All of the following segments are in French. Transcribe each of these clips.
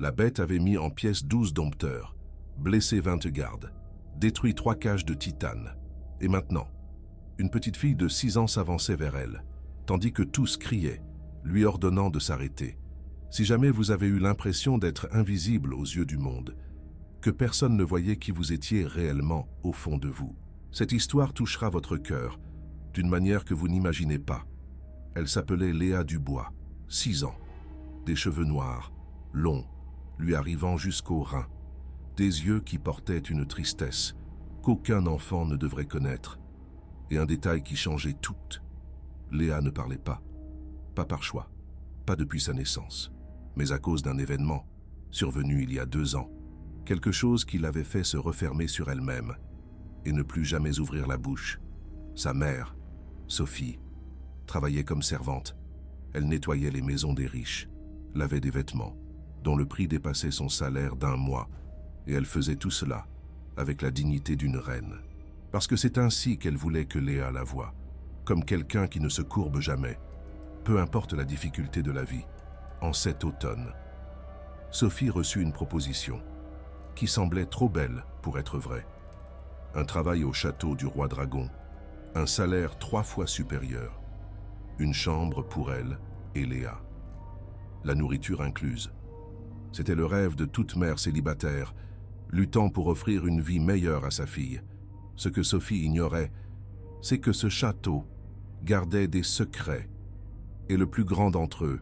La bête avait mis en pièces 12 dompteurs, blessé 20 gardes, détruit 3 cages de titane. Et maintenant, une petite fille de 6 ans s'avançait vers elle, tandis que tous criaient, lui ordonnant de s'arrêter. Si jamais vous avez eu l'impression d'être invisible aux yeux du monde, que personne ne voyait qui vous étiez réellement au fond de vous, cette histoire touchera votre cœur d'une manière que vous n'imaginez pas. Elle s'appelait Léa Dubois, 6 ans, des cheveux noirs, longs, lui arrivant jusqu'aux reins, des yeux qui portaient une tristesse qu'aucun enfant ne devrait connaître, et un détail qui changeait tout. Léa ne parlait pas par choix, pas depuis sa naissance, mais à cause d'un événement survenu il y a 2 ans, quelque chose qui l'avait fait se refermer sur elle-même et ne plus jamais ouvrir la bouche. Sa mère, Sophie, travaillait comme servante. Elle nettoyait les maisons des riches, lavait des vêtements, dont le prix dépassait son salaire d'1 mois, et elle faisait tout cela avec la dignité d'une reine. Parce que c'est ainsi qu'elle voulait que Léa la voie, comme quelqu'un qui ne se courbe jamais, peu importe la difficulté de la vie. En cet automne, Sophie reçut une proposition qui semblait trop belle pour être vraie. Un travail au château du roi dragon, un salaire 3 fois supérieur, une chambre pour elle et Léa, la nourriture incluse. C'était le rêve de toute mère célibataire, luttant pour offrir une vie meilleure à sa fille. Ce que Sophie ignorait, c'est que ce château gardait des secrets, et le plus grand d'entre eux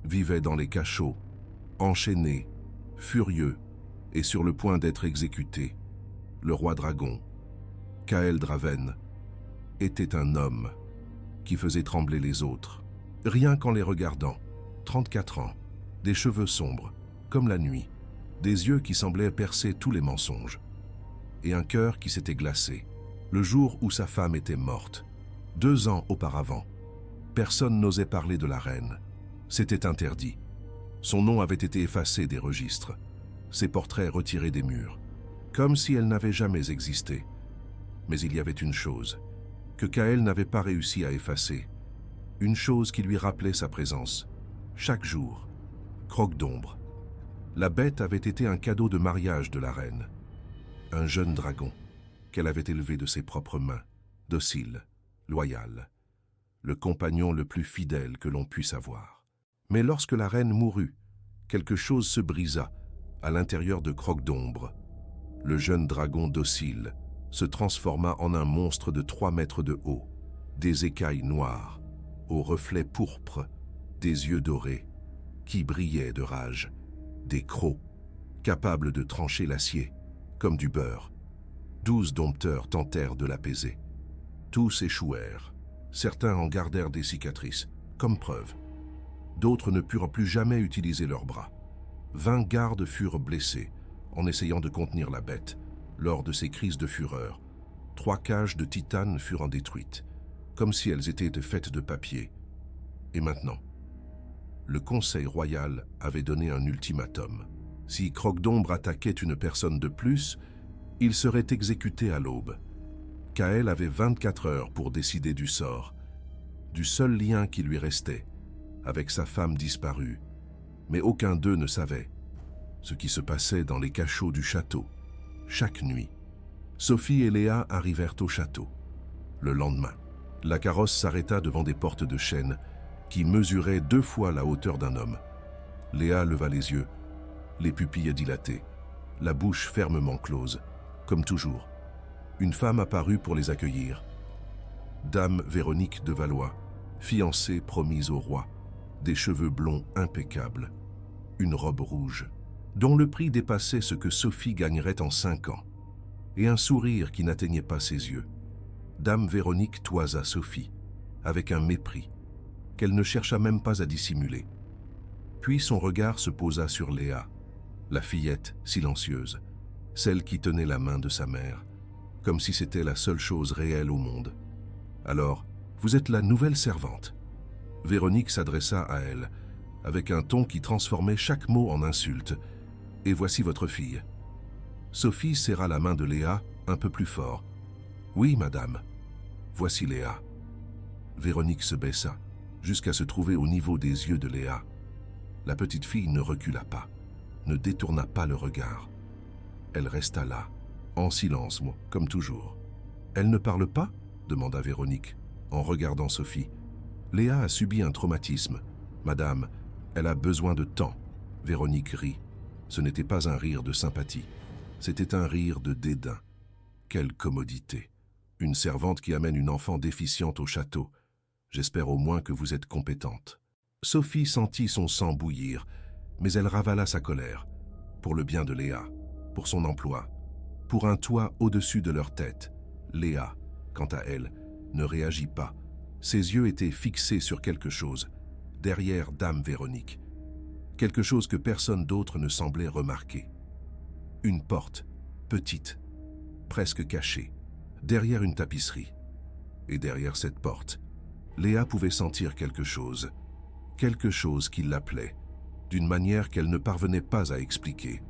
vivait dans les cachots, enchaîné, furieux et sur le point d'être exécuté. Le roi dragon, Kael Draven, était un homme qui faisait trembler les autres. Rien qu'en les regardant, 34 ans, des cheveux sombres, comme la nuit, des yeux qui semblaient percer tous les mensonges, et un cœur qui s'était glacé. Le jour où sa femme était morte, 2 ans auparavant, personne n'osait parler de la reine. C'était interdit. Son nom avait été effacé des registres, ses portraits retirés des murs, comme si elle n'avait jamais existé. Mais il y avait une chose que Kael n'avait pas réussi à effacer, une chose qui lui rappelait sa présence, chaque jour. Croque d'ombre. La bête avait été un cadeau de mariage de la reine, un jeune dragon qu'elle avait élevé de ses propres mains, docile, loyal, le compagnon le plus fidèle que l'on puisse avoir. Mais lorsque la reine mourut, quelque chose se brisa à l'intérieur de Croque d'ombre. Le jeune dragon docile se transforma en un monstre de 3 mètres de haut, des écailles noires, aux reflets pourpres, des yeux dorés, qui brillaient de rage, des crocs, capables de trancher l'acier, comme du beurre. 12 dompteurs tentèrent de l'apaiser. Tous échouèrent. Certains en gardèrent des cicatrices, comme preuve. D'autres ne purent plus jamais utiliser leurs bras. 20 gardes furent blessés en essayant de contenir la bête lors de ses crises de fureur. 3 cages de titane furent détruites, comme si elles étaient faites de papier. Et maintenant, le Conseil royal avait donné un ultimatum. Si Croque d'ombre attaquait une personne de plus, il serait exécuté à l'aube. Kael avait 24 heures pour décider du sort, du seul lien qui lui restait, avec sa femme disparue. Mais aucun d'eux ne savait ce qui se passait dans les cachots du château. Chaque nuit, Sophie et Léa arrivèrent au château. Le lendemain, la carrosse s'arrêta devant des portes de chêne qui mesuraient 2 fois la hauteur d'un homme. Léa leva les yeux, les pupilles dilatées, la bouche fermement close. Comme toujours, une femme apparut pour les accueillir. Dame Véronique de Valois, fiancée promise au roi, des cheveux blonds impeccables, une robe rouge, dont le prix dépassait ce que Sophie gagnerait en 5 ans, et un sourire qui n'atteignait pas ses yeux. Dame Véronique toisa Sophie, avec un mépris qu'elle ne chercha même pas à dissimuler. Puis son regard se posa sur Léa, la fillette silencieuse, celle qui tenait la main de sa mère, comme si c'était la seule chose réelle au monde. « Alors, vous êtes la nouvelle servante ?» Véronique s'adressa à elle, avec un ton qui transformait chaque mot en insulte. « Et voici votre fille. » Sophie serra la main de Léa un peu plus fort. « Oui, madame. Voici Léa. » Véronique se baissa, jusqu'à se trouver au niveau des yeux de Léa. La petite fille ne recula pas. ne détourna pas le regard. Elle resta là, en silence, comme toujours. « Elle ne parle pas ?» demanda Véronique, en regardant Sophie. « Léa a subi un traumatisme. Madame, elle a besoin de temps. » Véronique rit. Ce n'était pas un rire de sympathie. C'était un rire de dédain. Quelle commodité! Une servante qui amène une enfant déficiente au château. J'espère au moins que vous êtes compétente. Sophie sentit son sang bouillir, mais elle ravala sa colère. Pour le bien de Léa, pour son emploi, pour un toit au-dessus de leur tête. Léa, quant à elle, ne réagit pas. Ses yeux étaient fixés sur quelque chose, derrière Dame Véronique. Quelque chose que personne d'autre ne semblait remarquer. Une porte, petite, presque cachée, derrière une tapisserie. Et derrière cette porte, Léa pouvait sentir quelque chose qui l'appelait, d'une manière qu'elle ne parvenait pas à expliquer.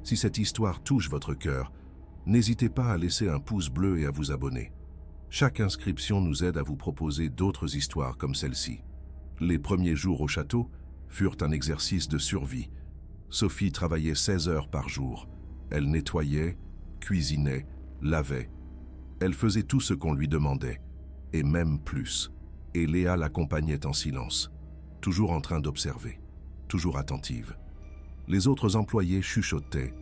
Si cette histoire touche votre cœur, n'hésitez pas à laisser un pouce bleu et à vous abonner. Chaque inscription nous aide à vous proposer d'autres histoires comme celle-ci. Les premiers jours au château furent un exercice de survie. Sophie travaillait 16 heures par jour. Elle nettoyait, cuisinait, lavait. Elle faisait tout ce qu'on lui demandait, et même plus. Et Léa l'accompagnait en silence, toujours en train d'observer, toujours attentive. Les autres employés chuchotaient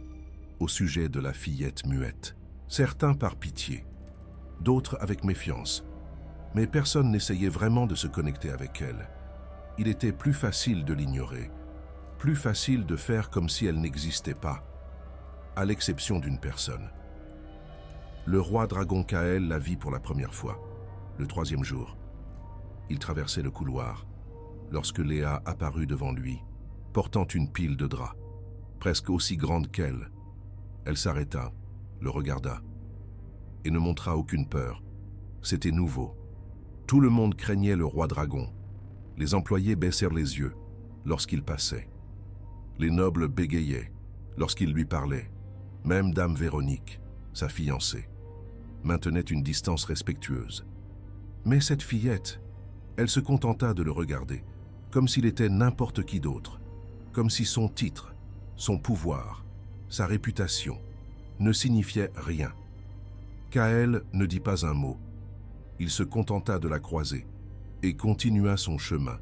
au sujet de la fillette muette. Certains par pitié, d'autres avec méfiance. Mais personne n'essayait vraiment de se connecter avec elle. Il était plus facile de l'ignorer, plus facile de faire comme si elle n'existait pas, à l'exception d'une personne. Le roi dragon Kael la vit pour la première fois, le 3e jour. Il traversait le couloir, lorsque Léa apparut devant lui, portant une pile de draps, presque aussi grande qu'elle. Elle s'arrêta, le regarda, et ne montra aucune peur. C'était nouveau. Tout le monde craignait le roi dragon. Les employés baissèrent les yeux lorsqu'il passait. Les nobles bégayaient lorsqu'il lui parlait. Même Dame Véronique, sa fiancée, maintenait une distance respectueuse. Mais cette fillette, elle se contenta de le regarder, comme s'il était n'importe qui d'autre, comme si son titre, son pouvoir, sa réputation ne signifiaient rien. Kael ne dit pas un mot. Il se contenta de la croiser et continua son chemin.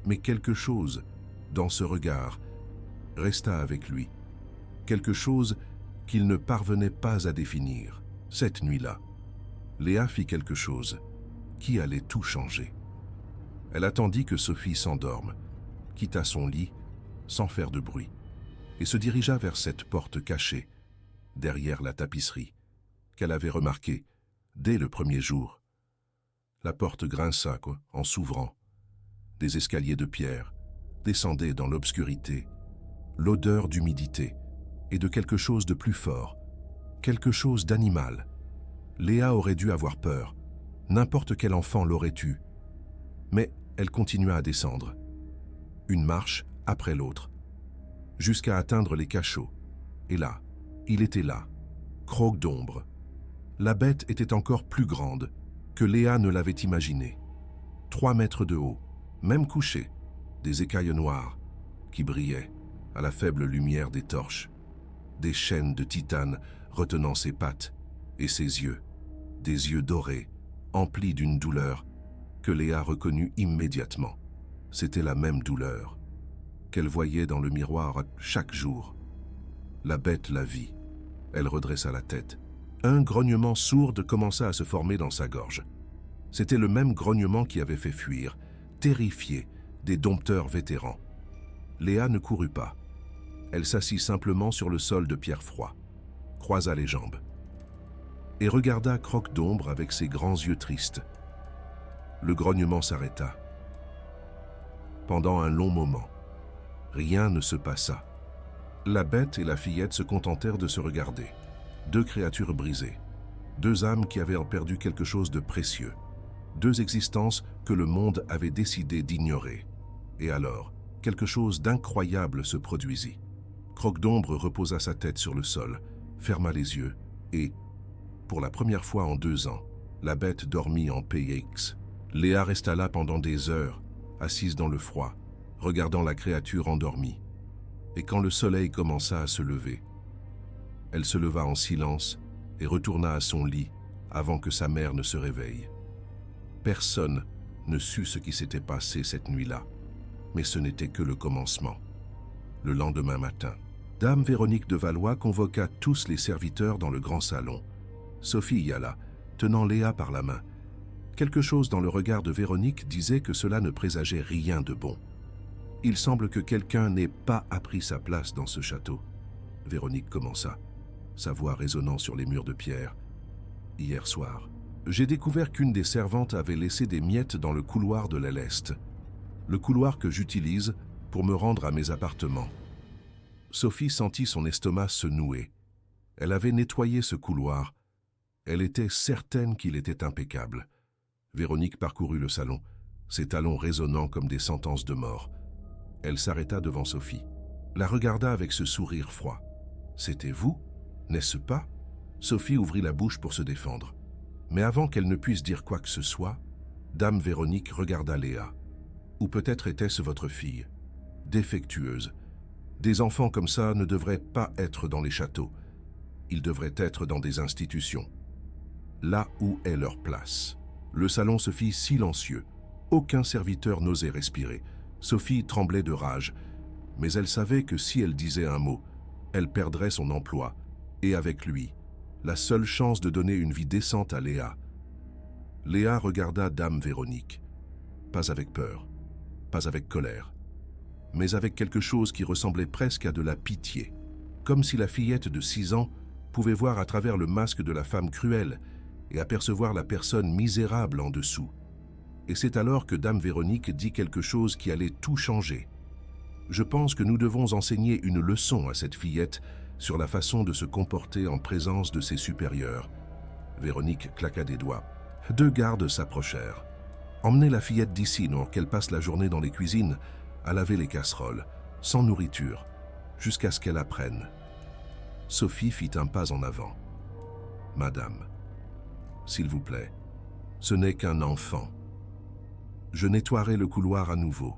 Mais quelque chose, dans ce regard, resta avec lui. Quelque chose qu'il ne parvenait pas à définir. Cette nuit-là, Léa fit quelque chose qui allait tout changer. Elle attendit que Sophie s'endorme, quitta son lit sans faire de bruit, et se dirigea vers cette porte cachée, derrière la tapisserie, qu'elle avait remarquée dès le premier jour. La porte grinça en s'ouvrant. Des escaliers de pierre descendaient dans l'obscurité, l'odeur d'humidité et de quelque chose de plus fort, quelque chose d'animal. Léa aurait dû avoir peur, n'importe quel enfant l'aurait eu. Mais elle continua à descendre, une marche après l'autre, jusqu'à atteindre les cachots. Et là, il était là, Croque d'ombre. La bête était encore plus grande que Léa ne l'avait imaginé. 3 mètres de haut, même couché, des écailles noires qui brillaient à la faible lumière des torches, des chaînes de titane retenant ses pattes et ses yeux, des yeux dorés, emplis d'une douleur que Léa reconnut immédiatement. C'était la même douleur qu'elle voyait dans le miroir chaque jour. La bête la vit. Elle redressa la tête. Un grognement sourd commença à se former dans sa gorge. C'était le même grognement qui avait fait fuir, terrifié, des dompteurs vétérans. Léa ne courut pas. Elle s'assit simplement sur le sol de pierre froid, croisa les jambes et regarda Croque d'ombre avec ses grands yeux tristes. Le grognement s'arrêta. Pendant un long moment, rien ne se passa. La bête et la fillette se contentèrent de se regarder. 2 créatures brisées, 2 âmes qui avaient perdu quelque chose de précieux, 2 existences que le monde avait décidé d'ignorer. Et alors, quelque chose d'incroyable se produisit. Croque d'ombre reposa sa tête sur le sol, ferma les yeux et, pour la première fois en 2 ans, la bête dormit en PX. Léa resta là pendant des heures, assise dans le froid, regardant la créature endormie. Et quand le soleil commença à se lever, elle se leva en silence et retourna à son lit avant que sa mère ne se réveille. Personne ne sut ce qui s'était passé cette nuit-là, mais ce n'était que le commencement. Le lendemain matin, Dame Véronique de Valois convoqua tous les serviteurs dans le grand salon. Sophie y alla, tenant Léa par la main. Quelque chose dans le regard de Véronique disait que cela ne présageait rien de bon. Il semble que quelqu'un n'ait pas appris sa place dans ce château. Véronique commença, sa voix résonnant sur les murs de pierre. Hier soir, j'ai découvert qu'une des servantes avait laissé des miettes dans le couloir de l'aile est, le couloir que j'utilise pour me rendre à mes appartements. Sophie sentit son estomac se nouer. Elle avait nettoyé ce couloir. Elle était certaine qu'il était impeccable. Véronique parcourut le salon, ses talons résonnant comme des sentences de mort. Elle s'arrêta devant Sophie, la regarda avec ce sourire froid. « C'était vous, n'est-ce pas ?» Sophie ouvrit la bouche pour se défendre. Mais avant qu'elle ne puisse dire quoi que ce soit, Dame Véronique regarda Léa. Ou peut-être était-ce votre fille, défectueuse. Des enfants comme ça ne devraient pas être dans les châteaux. Ils devraient être dans des institutions. Là où est leur place. Le salon se fit silencieux. Aucun serviteur n'osait respirer. Sophie tremblait de rage. Mais elle savait que si elle disait un mot, elle perdrait son emploi. Et avec lui, la seule chance de donner une vie décente à Léa. Léa regarda Dame Véronique. Pas avec peur, pas avec colère, mais avec quelque chose qui ressemblait presque à de la pitié, comme si la fillette de 6 ans pouvait voir à travers le masque de la femme cruelle et apercevoir la personne misérable en dessous. Et c'est alors que Dame Véronique dit quelque chose qui allait tout changer. Je pense que nous devons enseigner une leçon à cette fillette sur la façon de se comporter en présence de ses supérieurs. Véronique claqua des doigts. 2 gardes s'approchèrent. Emmenez la fillette d'ici, non, qu'elle passe la journée dans les cuisines, à laver les casseroles, sans nourriture, jusqu'à ce qu'elle apprenne. Sophie fit un pas en avant. « Madame, s'il vous plaît, ce n'est qu'un enfant. Je nettoierai le couloir à nouveau.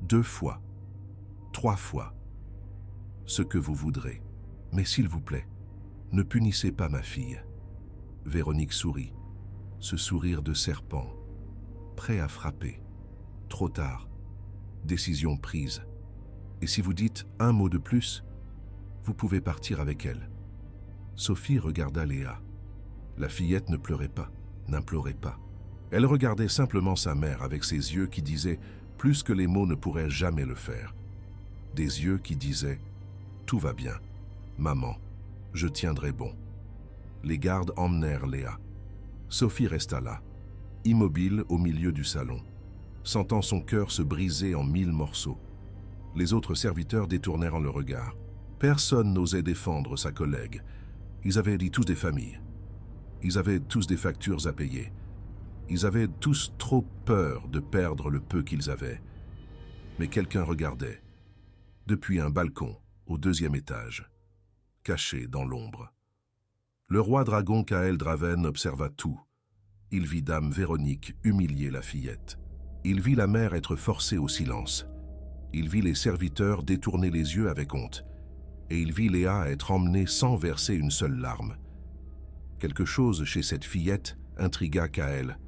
2 fois, 3 fois. Ce que vous voudrez. Mais s'il vous plaît, ne punissez pas ma fille. » Véronique sourit, ce sourire de serpent, prêt à frapper. Trop tard. Décision prise. Et si vous dites un mot de plus, vous pouvez partir avec elle. Sophie regarda Léa. La fillette ne pleurait pas, n'implorait pas. Elle regardait simplement sa mère avec ses yeux qui disaient plus que les mots ne pourraient jamais le faire. Des yeux qui disaient « Tout va bien, maman, je tiendrai bon ». Les gardes emmenèrent Léa. Sophie resta là, immobile au milieu du salon, sentant son cœur se briser en 1000 morceaux. Les autres serviteurs détournèrent le regard. Personne n'osait défendre sa collègue. Ils avaient dit tous des familles. Ils avaient tous des factures à payer. Ils avaient tous trop peur de perdre le peu qu'ils avaient. Mais quelqu'un regardait, depuis un balcon au 2e étage, caché dans l'ombre. Le roi dragon Kael Draven observa tout. Il vit Dame Véronique humilier la fillette. Il vit la mère être forcée au silence. Il vit les serviteurs détourner les yeux avec honte. Et il vit Léa être emmenée sans verser une seule larme. Quelque chose chez cette fillette intrigua Kael.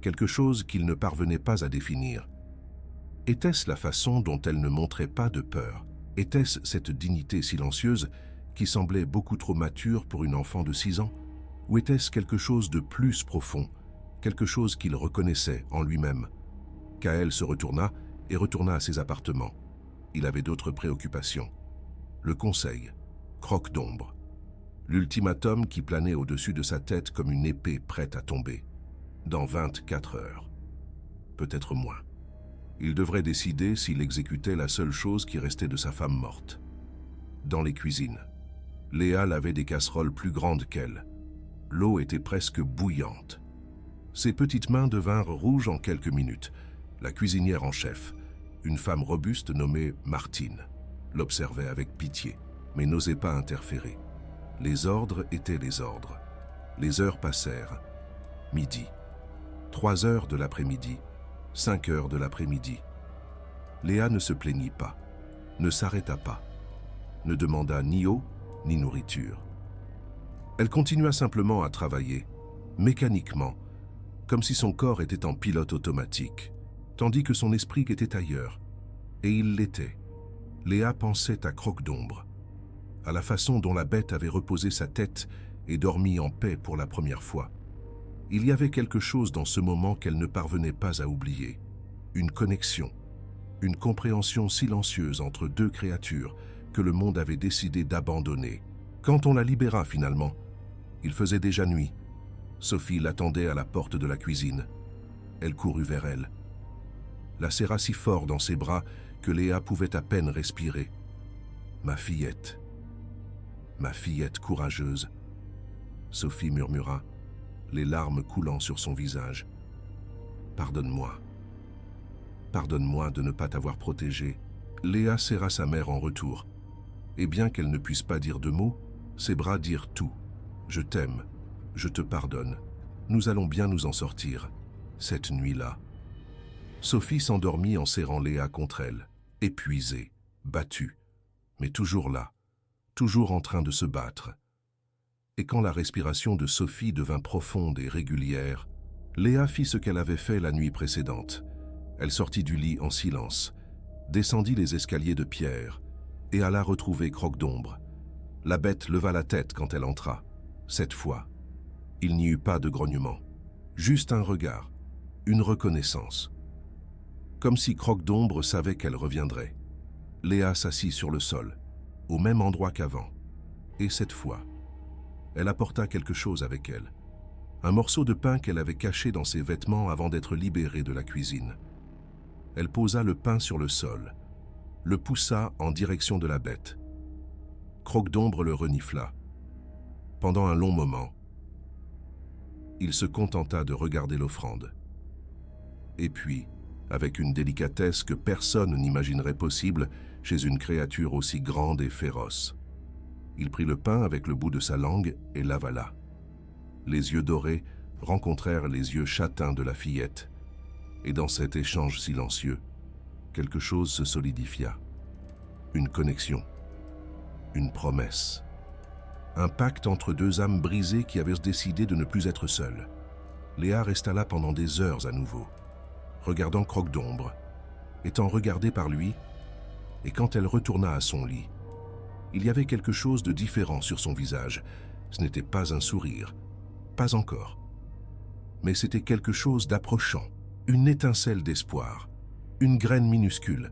Quelque chose qu'il ne parvenait pas à définir. Était-ce la façon dont elle ne montrait pas de peur? Était-ce cette dignité silencieuse qui semblait beaucoup trop mature pour une enfant de 6 ans? Ou était-ce quelque chose de plus profond, quelque chose qu'il reconnaissait en lui-même? Kael se retourna et retourna à ses appartements. Il avait d'autres préoccupations. Le conseil, croque d'ombre. L'ultimatum qui planait au-dessus de sa tête comme une épée prête à tomber. Dans 24 heures. Peut-être moins. Il devrait décider s'il exécutait la seule chose qui restait de sa femme morte. Dans les cuisines, Léa lavait des casseroles plus grandes qu'elle. L'eau était presque bouillante. Ses petites mains devinrent rouges en quelques minutes. La cuisinière en chef, une femme robuste nommée Martine, l'observait avec pitié, mais n'osait pas interférer. Les ordres étaient les ordres. Les heures passèrent. Midi. 3 heures de l'après-midi. 5 heures de l'après-midi. Léa ne se plaignit pas, ne s'arrêta pas, ne demanda ni eau ni nourriture. Elle continua simplement à travailler, mécaniquement, comme si son corps était en pilote automatique, tandis que son esprit était ailleurs. Et il l'était. Léa pensait à Croque-d'Ombre, à la façon dont la bête avait reposé sa tête et dormi en paix pour la première fois. Il y avait quelque chose dans ce moment qu'elle ne parvenait pas à oublier. Une connexion, une compréhension silencieuse entre deux créatures que le monde avait décidé d'abandonner. Quand on la libéra finalement, il faisait déjà nuit. Sophie l'attendait à la porte de la cuisine. Elle courut vers elle, la serra si fort dans ses bras que Léa pouvait à peine respirer. « Ma fillette courageuse », Sophie murmura, les larmes coulant sur son visage. « Pardonne-moi de ne pas t'avoir protégée. » Léa serra sa mère en retour, et bien qu'elle ne puisse pas dire de mots, ses bras dirent tout. « Je t'aime, je te pardonne, nous allons bien nous en sortir, cette nuit-là. » Sophie s'endormit en serrant Léa contre elle, épuisée, battue, mais toujours là, toujours en train de se battre. Et quand la respiration de Sophie devint profonde et régulière, Léa fit ce qu'elle avait fait la nuit précédente. Elle sortit du lit en silence, descendit les escaliers de pierre et alla retrouver Croque-d'Ombre. La bête leva la tête quand elle entra. Cette fois, il n'y eut pas de grognement, juste un regard, une reconnaissance. Comme si Croque-d'Ombre savait qu'elle reviendrait. Léa s'assit sur le sol, au même endroit qu'avant. Et cette fois, elle apporta quelque chose avec elle. Un morceau de pain qu'elle avait caché dans ses vêtements avant d'être libérée de la cuisine. Elle posa le pain sur le sol, le poussa en direction de la bête. Croque-d'Ombre le renifla. Pendant un long moment, il se contenta de regarder l'offrande. Et puis, avec une délicatesse que personne n'imaginerait possible chez une créature aussi grande et féroce, il prit le pain avec le bout de sa langue et l'avala. Les yeux dorés rencontrèrent les yeux châtains de la fillette, et dans cet échange silencieux, quelque chose se solidifia. Une connexion, une promesse, un pacte entre deux âmes brisées qui avaient décidé de ne plus être seules. Léa resta là pendant des heures à nouveau, regardant Croque-d'Ombre, étant regardée par lui, et quand elle retourna à son lit, il y avait quelque chose de différent sur son visage. Ce n'était pas un sourire, pas encore. Mais c'était quelque chose d'approchant, une étincelle d'espoir, une graine minuscule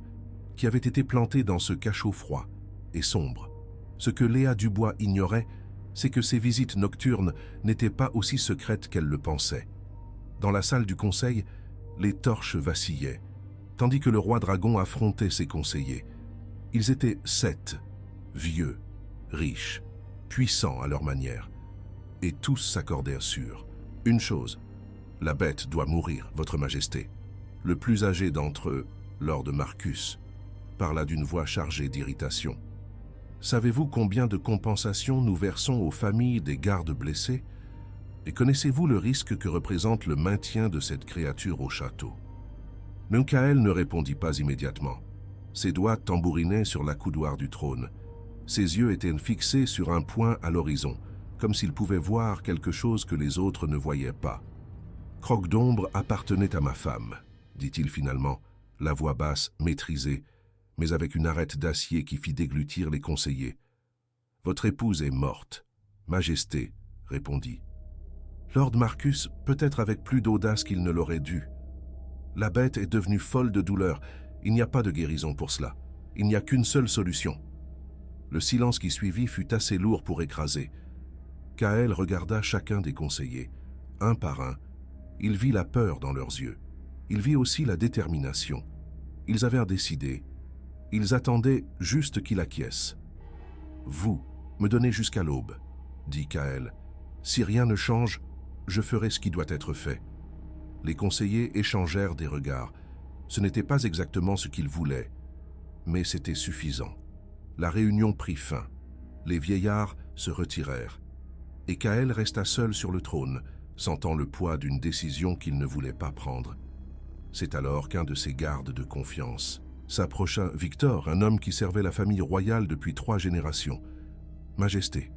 qui avait été plantée dans ce cachot froid et sombre. Ce que Léa Dubois ignorait, c'est que ses visites nocturnes n'étaient pas aussi secrètes qu'elle le pensait. Dans la salle du conseil, les torches vacillaient, tandis que le roi dragon affrontait ses conseillers. Ils étaient 7, vieux, riches, puissants à leur manière, et tous s'accordèrent sur une chose: la bête doit mourir, votre majesté. Le plus âgé d'entre eux, Lord Marcus, parla d'une voix chargée d'irritation. Savez-vous combien de compensations nous versons aux familles des gardes blessés? Et connaissez-vous le risque que représente le maintien de cette créature au château? Munkael ne répondit pas immédiatement. Ses doigts tambourinaient sur la coudoir du trône. Ses yeux étaient fixés sur un point à l'horizon, comme s'il pouvait voir quelque chose que les autres ne voyaient pas. « Croque-d'Ombre appartenait à ma femme », dit-il finalement, la voix basse, maîtrisée, mais avec une arête d'acier qui fit déglutir les conseillers. « Votre épouse est morte, majesté, » répondit. Lord Marcus, peut-être avec plus d'audace qu'il ne l'aurait dû. La bête est devenue folle de douleur. Il n'y a pas de guérison pour cela. Il n'y a qu'une seule solution. Le silence qui suivit fut assez lourd pour écraser. Kael regarda chacun des conseillers. Un par un, il vit la peur dans leurs yeux. Il vit aussi la détermination. Ils avaient décidé. Ils attendaient juste qu'il acquiesce. « Vous, me donnez jusqu'à l'aube, » dit Kael. « Si rien ne change, je ferai ce qui doit être fait. » Les conseillers échangèrent des regards. Ce n'était pas exactement ce qu'ils voulaient, mais c'était suffisant. La réunion prit fin. Les vieillards se retirèrent, et Kael resta seul sur le trône, sentant le poids d'une décision qu'il ne voulait pas prendre. C'est alors qu'un de ses gardes de confiance, S'approcha Victor, un homme qui servait la famille royale depuis 3 générations. « Majesté,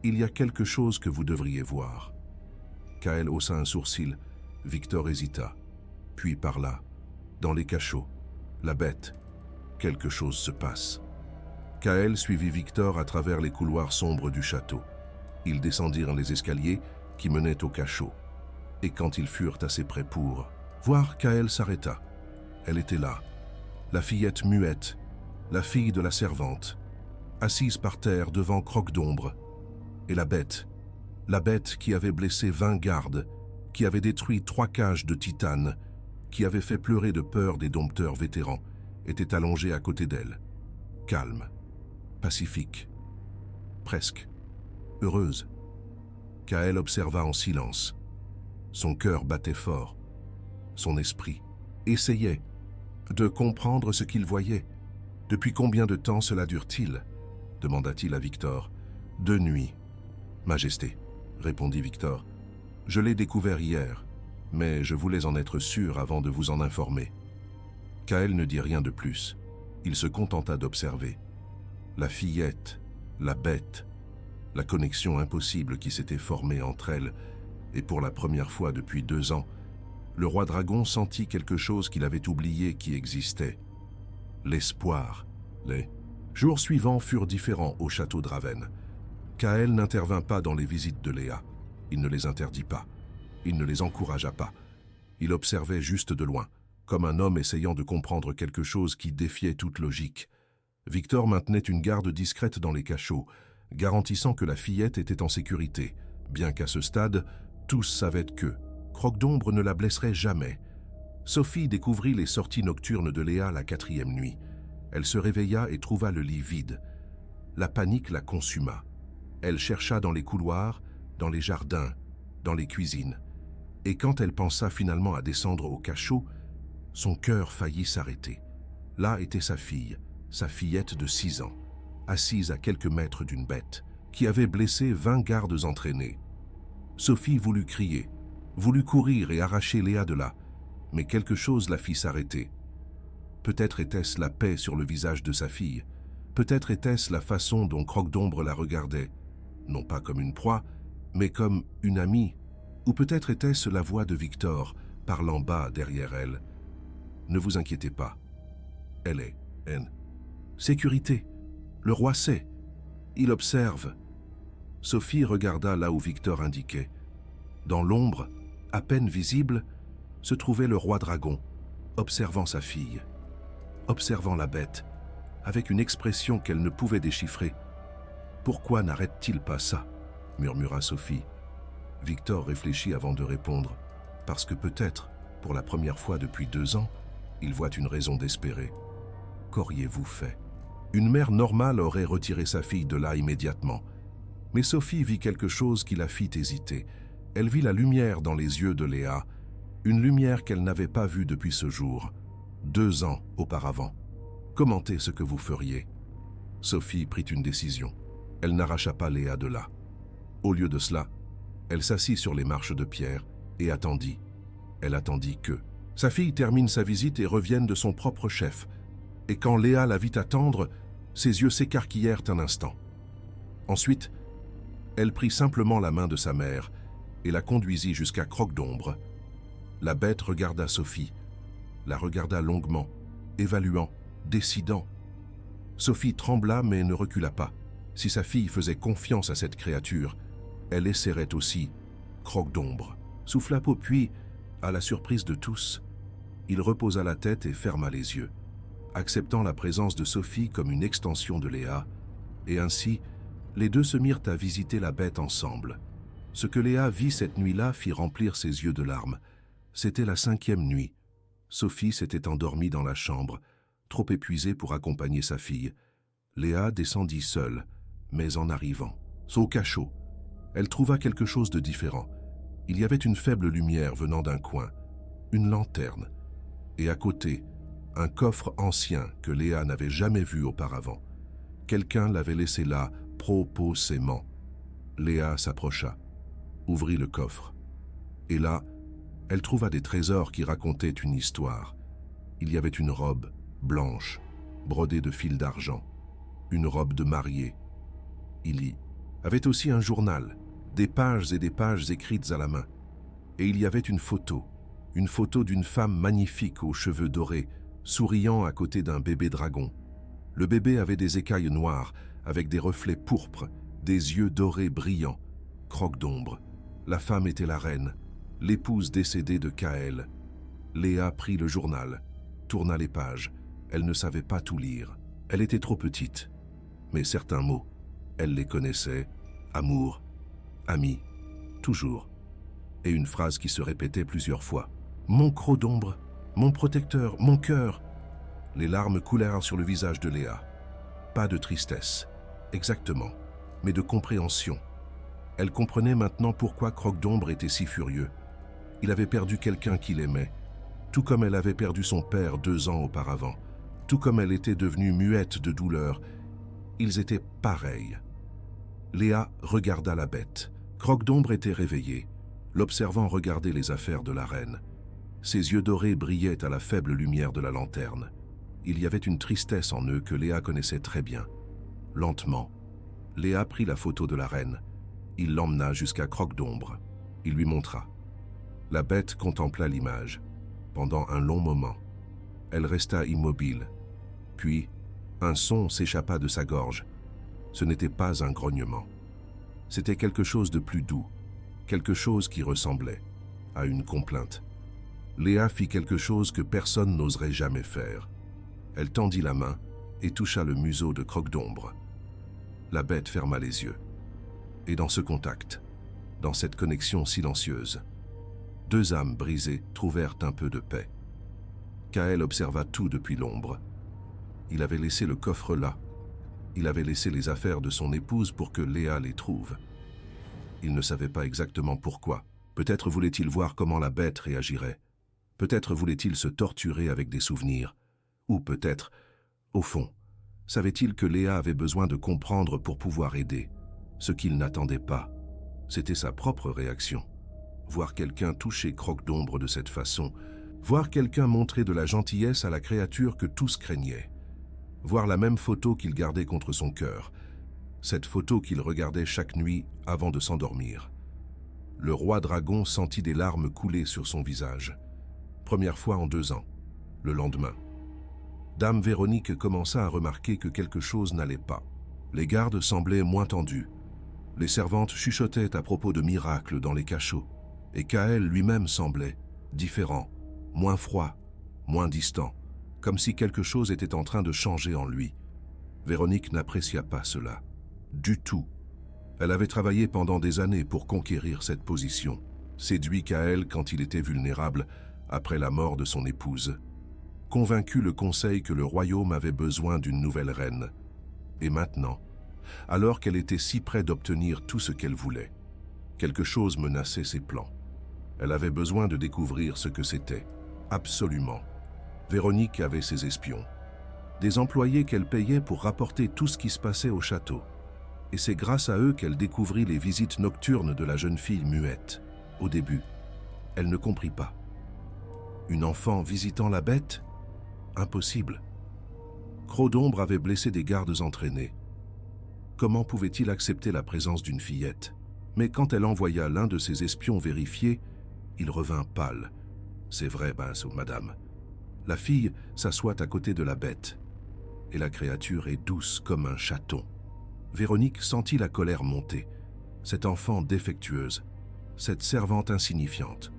il y a quelque chose que vous devriez voir. » Kael haussa un sourcil. Victor hésita, puis parla. « Dans les cachots, la bête, quelque chose se passe. » Kael suivit Victor à travers les couloirs sombres du château. Ils descendirent les escaliers qui menaient au cachot. Et quand ils furent assez près pour voir, Kael s'arrêta. Elle était là, la fillette muette, la fille de la servante, assise par terre devant Croque-d'Ombre. Et la bête qui avait blessé 20 gardes, qui avait détruit 3 cages de titane, qui avait fait pleurer de peur des dompteurs vétérans, était allongée à côté d'elle, calme, pacifique, presque heureuse. Kael observa en silence. Son cœur battait fort. Son esprit essayait de comprendre ce qu'il voyait. « Depuis combien de temps cela dure-t-il » demanda-t-il à Victor. « 2 nuits, Majesté, » répondit Victor. « Je l'ai découvert hier, mais je voulais en être sûr avant de vous en informer. » Kael ne dit rien de plus. Il se contenta d'observer. La fillette, la bête, la connexion impossible qui s'était formée entre elles, et pour la première fois depuis 2 ans, le roi dragon sentit quelque chose qu'il avait oublié qui existait. L'espoir. Les jours suivants furent différents au château de Ravenne. Kael n'intervint pas dans les visites de Léa. Il ne les interdit pas. Il ne les encouragea pas. Il observait juste de loin, comme un homme essayant de comprendre quelque chose qui défiait toute logique. Victor maintenait une garde discrète dans les cachots, garantissant que la fillette était en sécurité, bien qu'à ce stade, tous savaient que Croque-d'Ombre ne la blesserait jamais. Sophie découvrit les sorties nocturnes de Léa la 4e nuit. Elle se réveilla et trouva le lit vide. La panique la consuma. Elle chercha dans les couloirs, dans les jardins, dans les cuisines. Et quand elle pensa finalement à descendre au cachot, son cœur faillit s'arrêter. Là était sa fille, sa fillette de 6 ans, assise à quelques mètres d'une bête, qui avait blessé 20 gardes entraînés. Sophie voulut crier, voulut courir et arracher Léa de là, mais quelque chose la fit s'arrêter. Peut-être était-ce la paix sur le visage de sa fille, peut-être était-ce la façon dont Croque-d'Ombre la regardait, non pas comme une proie, mais comme une amie, ou peut-être était-ce la voix de Victor, parlant bas derrière elle. « Ne vous inquiétez pas, elle est en sécurité. Le roi sait. Il observe. » Sophie regarda là où Victor indiquait. Dans l'ombre, à peine visible, se trouvait le roi dragon, observant sa fille, observant la bête, avec une expression qu'elle ne pouvait déchiffrer. « Pourquoi n'arrête-t-il pas ça ?» murmura Sophie. Victor réfléchit avant de répondre. « Parce que peut-être, pour la première fois depuis 2 ans, il voit une raison d'espérer. Qu'auriez-vous fait ?» Une mère normale aurait retiré sa fille de là immédiatement. Mais Sophie vit quelque chose qui la fit hésiter. Elle vit la lumière dans les yeux de Léa, une lumière qu'elle n'avait pas vue depuis ce jour, 2 ans auparavant. Commentez ce que vous feriez. Sophie prit une décision. Elle n'arracha pas Léa de là. Au lieu de cela, elle s'assit sur les marches de pierre et attendit. Elle attendit que sa fille termine sa visite et revienne de son propre chef. Et quand Léa la vit attendre, ses yeux s'écarquillèrent un instant. Ensuite, elle prit simplement la main de sa mère et la conduisit jusqu'à Croque-d'Ombre. La bête regarda Sophie, la regarda longuement, évaluant, décidant. Sophie trembla mais ne recula pas. Si sa fille faisait confiance à cette créature, elle essaierait aussi Croque-d'Ombre. Souffla peau puis, à la surprise de tous, il reposa la tête et ferma les yeux, acceptant la présence de Sophie comme une extension de Léa, et ainsi, les deux se mirent à visiter la bête ensemble. Ce que Léa vit cette nuit-là fit remplir ses yeux de larmes. C'était la 5e nuit. Sophie s'était endormie dans la chambre, trop épuisée pour accompagner sa fille. Léa descendit seule, mais en arrivant, au cachot, elle trouva quelque chose de différent. Il y avait une faible lumière venant d'un coin, une lanterne, et à côté, un coffre ancien que Léa n'avait jamais vu auparavant. Quelqu'un l'avait laissé là, proposément. Léa s'approcha, ouvrit le coffre. Et là, elle trouva des trésors qui racontaient une histoire. Il y avait une robe, blanche, brodée de fils d'argent, une robe de mariée. Il y avait aussi un journal, des pages et des pages écrites à la main. Et il y avait une photo d'une femme magnifique aux cheveux dorés, souriant à côté d'un bébé dragon. Le bébé avait des écailles noires, avec des reflets pourpres, des yeux dorés brillants. Croque d'ombre. La femme était la reine, l'épouse décédée de Kaël. Léa prit le journal, tourna les pages. Elle ne savait pas tout lire. Elle était trop petite. Mais certains mots, elle les connaissait. Amour, ami, toujours. Et une phrase qui se répétait plusieurs fois. Mon croc d'ombre, mon protecteur, mon cœur. Les larmes coulèrent sur le visage de Léa. Pas de tristesse, exactement, mais de compréhension. Elle comprenait maintenant pourquoi Croque d'ombre était si furieux. Il avait perdu quelqu'un qu'il aimait, tout comme elle avait perdu son père 2 ans auparavant, tout comme elle était devenue muette de douleur. Ils étaient pareils. Léa regarda la bête. Croque d'ombre était réveillé, l'observant regarder les affaires de la reine. Ses yeux dorés brillaient à la faible lumière de la lanterne. Il y avait une tristesse en eux que Léa connaissait très bien. Lentement, Léa prit la photo de la reine. Il l'emmena jusqu'à Croque d'ombre. Il lui montra. La bête contempla l'image. Pendant un long moment, elle resta immobile. Puis, un son s'échappa de sa gorge. Ce n'était pas un grognement. C'était quelque chose de plus doux, quelque chose qui ressemblait à une complainte. Léa fit quelque chose que personne n'oserait jamais faire. Elle tendit la main et toucha le museau de Croque d'ombre. La bête ferma les yeux. Et dans ce contact, dans cette connexion silencieuse, 2 âmes brisées trouvèrent un peu de paix. Kaël observa tout depuis l'ombre. Il avait laissé le coffre là. Il avait laissé les affaires de son épouse pour que Léa les trouve. Il ne savait pas exactement pourquoi. Peut-être voulait-il voir comment la bête réagirait. Peut-être voulait-il se torturer avec des souvenirs. Ou peut-être, au fond, savait-il que Léa avait besoin de comprendre pour pouvoir aider. Ce qu'il n'attendait pas, c'était sa propre réaction. Voir quelqu'un toucher Croque d'ombre de cette façon, voir quelqu'un montrer de la gentillesse à la créature que tous craignaient. Voir la même photo qu'il gardait contre son cœur, cette photo qu'il regardait chaque nuit avant de s'endormir. Le roi dragon sentit des larmes couler sur son visage. Première fois en 2 ans, le lendemain. Dame Véronique commença à remarquer que quelque chose n'allait pas. Les gardes semblaient moins tendus. Les servantes chuchotaient à propos de miracles dans les cachots. Et Kaël lui-même semblait différent, moins froid, moins distant, comme si quelque chose était en train de changer en lui. Véronique n'apprécia pas cela, du tout. Elle avait travaillé pendant des années pour conquérir cette position, séduit Kaël quand il était vulnérable après la mort de son épouse, convaincu le conseil que le royaume avait besoin d'une nouvelle reine. Et maintenant, alors qu'elle était si près d'obtenir tout ce qu'elle voulait, quelque chose menaçait ses plans. Elle avait besoin de découvrir ce que c'était, absolument. Véronique avait ses espions, des employés qu'elle payait pour rapporter tout ce qui se passait au château. Et c'est grâce à eux qu'elle découvrit les visites nocturnes de la jeune fille muette. Au début, elle ne comprit pas. Une enfant visitant la bête? Impossible. Croc d'ombre avait blessé des gardes entraînés. Comment pouvait-il accepter la présence d'une fillette? Mais quand elle envoya l'un de ses espions vérifier, il revint pâle. C'est vrai, madame. La fille s'assoit à côté de la bête, et la créature est douce comme un chaton. Véronique sentit la colère monter. Cette enfant défectueuse, cette servante insignifiante,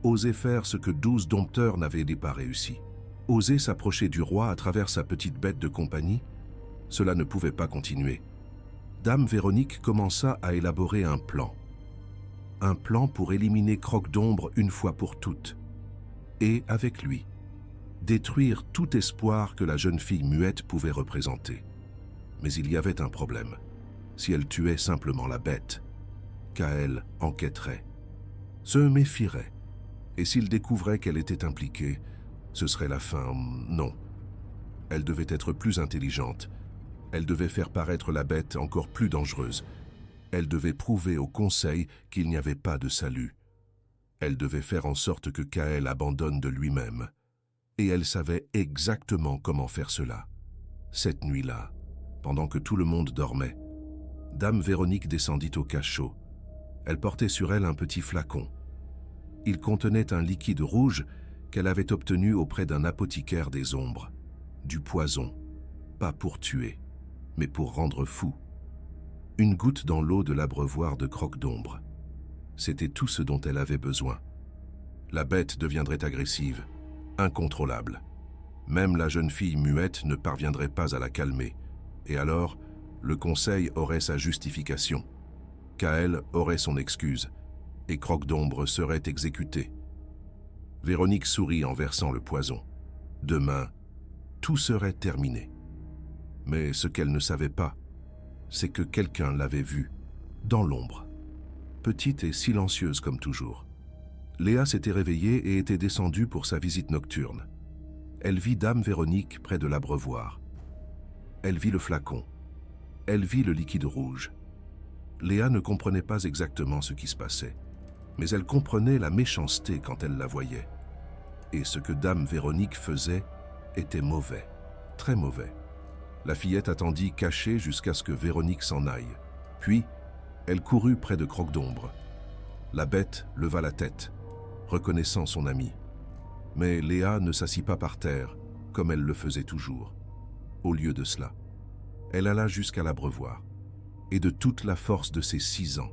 osait faire ce que 12 dompteurs n'avaient pas réussi. Oser s'approcher du roi à travers sa petite bête de compagnie? Cela ne pouvait pas continuer. Dame Véronique commença à élaborer un plan. Un plan pour éliminer Croque d'ombre une fois pour toutes. Et, avec lui, détruire tout espoir que la jeune fille muette pouvait représenter. Mais il y avait un problème. Si elle tuait simplement la bête, Kaël enquêterait, se méfierait. Et s'il découvrait qu'elle était impliquée, ce serait la fin. Non. Elle devait être plus intelligente. Elle devait faire paraître la bête encore plus dangereuse. Elle devait prouver au conseil qu'il n'y avait pas de salut. Elle devait faire en sorte que Kaël abandonne de lui-même. Et elle savait exactement comment faire cela. Cette nuit-là, pendant que tout le monde dormait, Dame Véronique descendit au cachot. Elle portait sur elle un petit flacon. Il contenait un liquide rouge qu'elle avait obtenu auprès d'un apothicaire des ombres. Du poison, pas pour tuer, mais pour rendre fou. Une goutte dans l'eau de l'abreuvoir de Croque-d'Ombre. C'était tout ce dont elle avait besoin. La bête deviendrait agressive, incontrôlable. Même la jeune fille muette ne parviendrait pas à la calmer. Et alors, le conseil aurait sa justification. Kaël aurait son excuse, et Croque-d'Ombre serait exécuté. Véronique sourit en versant le poison. Demain, tout serait terminé. Mais ce qu'elle ne savait pas, c'est que quelqu'un l'avait vue, dans l'ombre. Petite et silencieuse comme toujours. Léa s'était réveillée et était descendue pour sa visite nocturne. Elle vit Dame Véronique près de l'abreuvoir. Elle vit le flacon. Elle vit le liquide rouge. Léa ne comprenait pas exactement ce qui se passait, mais elle comprenait la méchanceté quand elle la voyait. Et ce que Dame Véronique faisait était mauvais, très mauvais. La fillette attendit cachée jusqu'à ce que Véronique s'en aille. Puis, elle courut près de Croque-d'Ombre. La bête leva la tête, reconnaissant son amie. Mais Léa ne s'assit pas par terre, comme elle le faisait toujours. Au lieu de cela, elle alla jusqu'à l'abreuvoir, et de toute la force de ses 6 ans,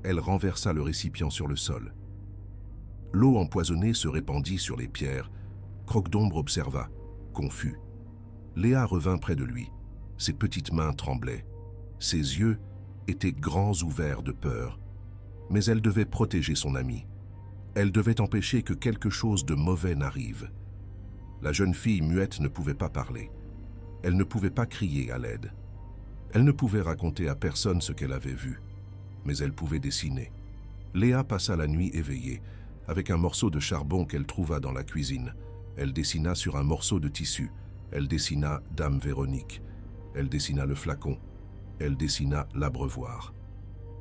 elle renversa le récipient sur le sol. L'eau empoisonnée se répandit sur les pierres. Croque-d'Ombre observa, confus. Léa revint près de lui. Ses petites mains tremblaient. Ses yeux étaient grands ouverts de peur. Mais elle devait protéger son amie. Elle devait empêcher que quelque chose de mauvais n'arrive. La jeune fille muette ne pouvait pas parler. Elle ne pouvait pas crier à l'aide. Elle ne pouvait raconter à personne ce qu'elle avait vu. Mais elle pouvait dessiner. Léa passa la nuit éveillée, avec un morceau de charbon qu'elle trouva dans la cuisine. Elle dessina sur un morceau de tissu. Elle dessina Dame Véronique. Elle dessina le flacon. Elle dessina l'abreuvoir.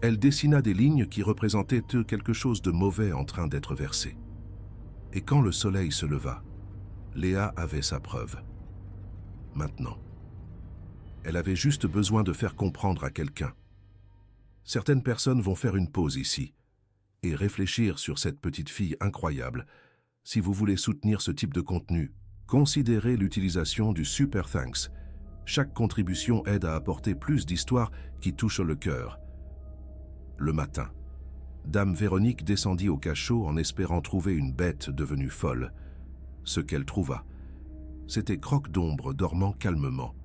Elle dessina des lignes qui représentaient quelque chose de mauvais en train d'être versé. Et quand le soleil se leva, Léa avait sa preuve. Maintenant, elle avait juste besoin de faire comprendre à quelqu'un. Certaines personnes vont faire une pause ici et réfléchir sur cette petite fille incroyable. Si vous voulez soutenir ce type de contenu, considérez l'utilisation du Super Thanks. Chaque contribution aide à apporter plus d'histoires qui touchent le cœur. Le matin, Dame Véronique descendit au cachot en espérant trouver une bête devenue folle. Ce qu'elle trouva, c'était Croque-d'Ombre dormant calmement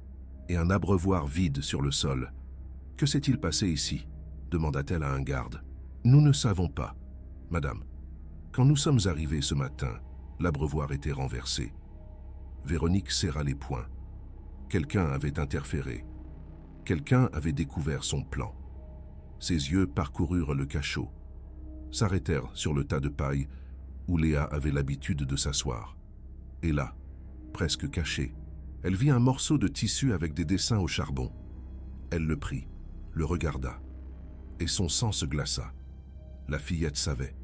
et un abreuvoir vide sur le sol. « Que s'est-il passé ici ?» demanda-t-elle à un garde. « Nous ne savons pas, madame. Quand nous sommes arrivés ce matin, l'abreuvoir était renversé. » Véronique serra les poings. Quelqu'un avait interféré. Quelqu'un avait découvert son plan. Ses yeux parcoururent le cachot, s'arrêtèrent sur le tas de paille où Léa avait l'habitude de s'asseoir. Et là, presque cachée, elle vit un morceau de tissu avec des dessins au charbon. Elle le prit, le regarda, et son sang se glaça. La fillette savait.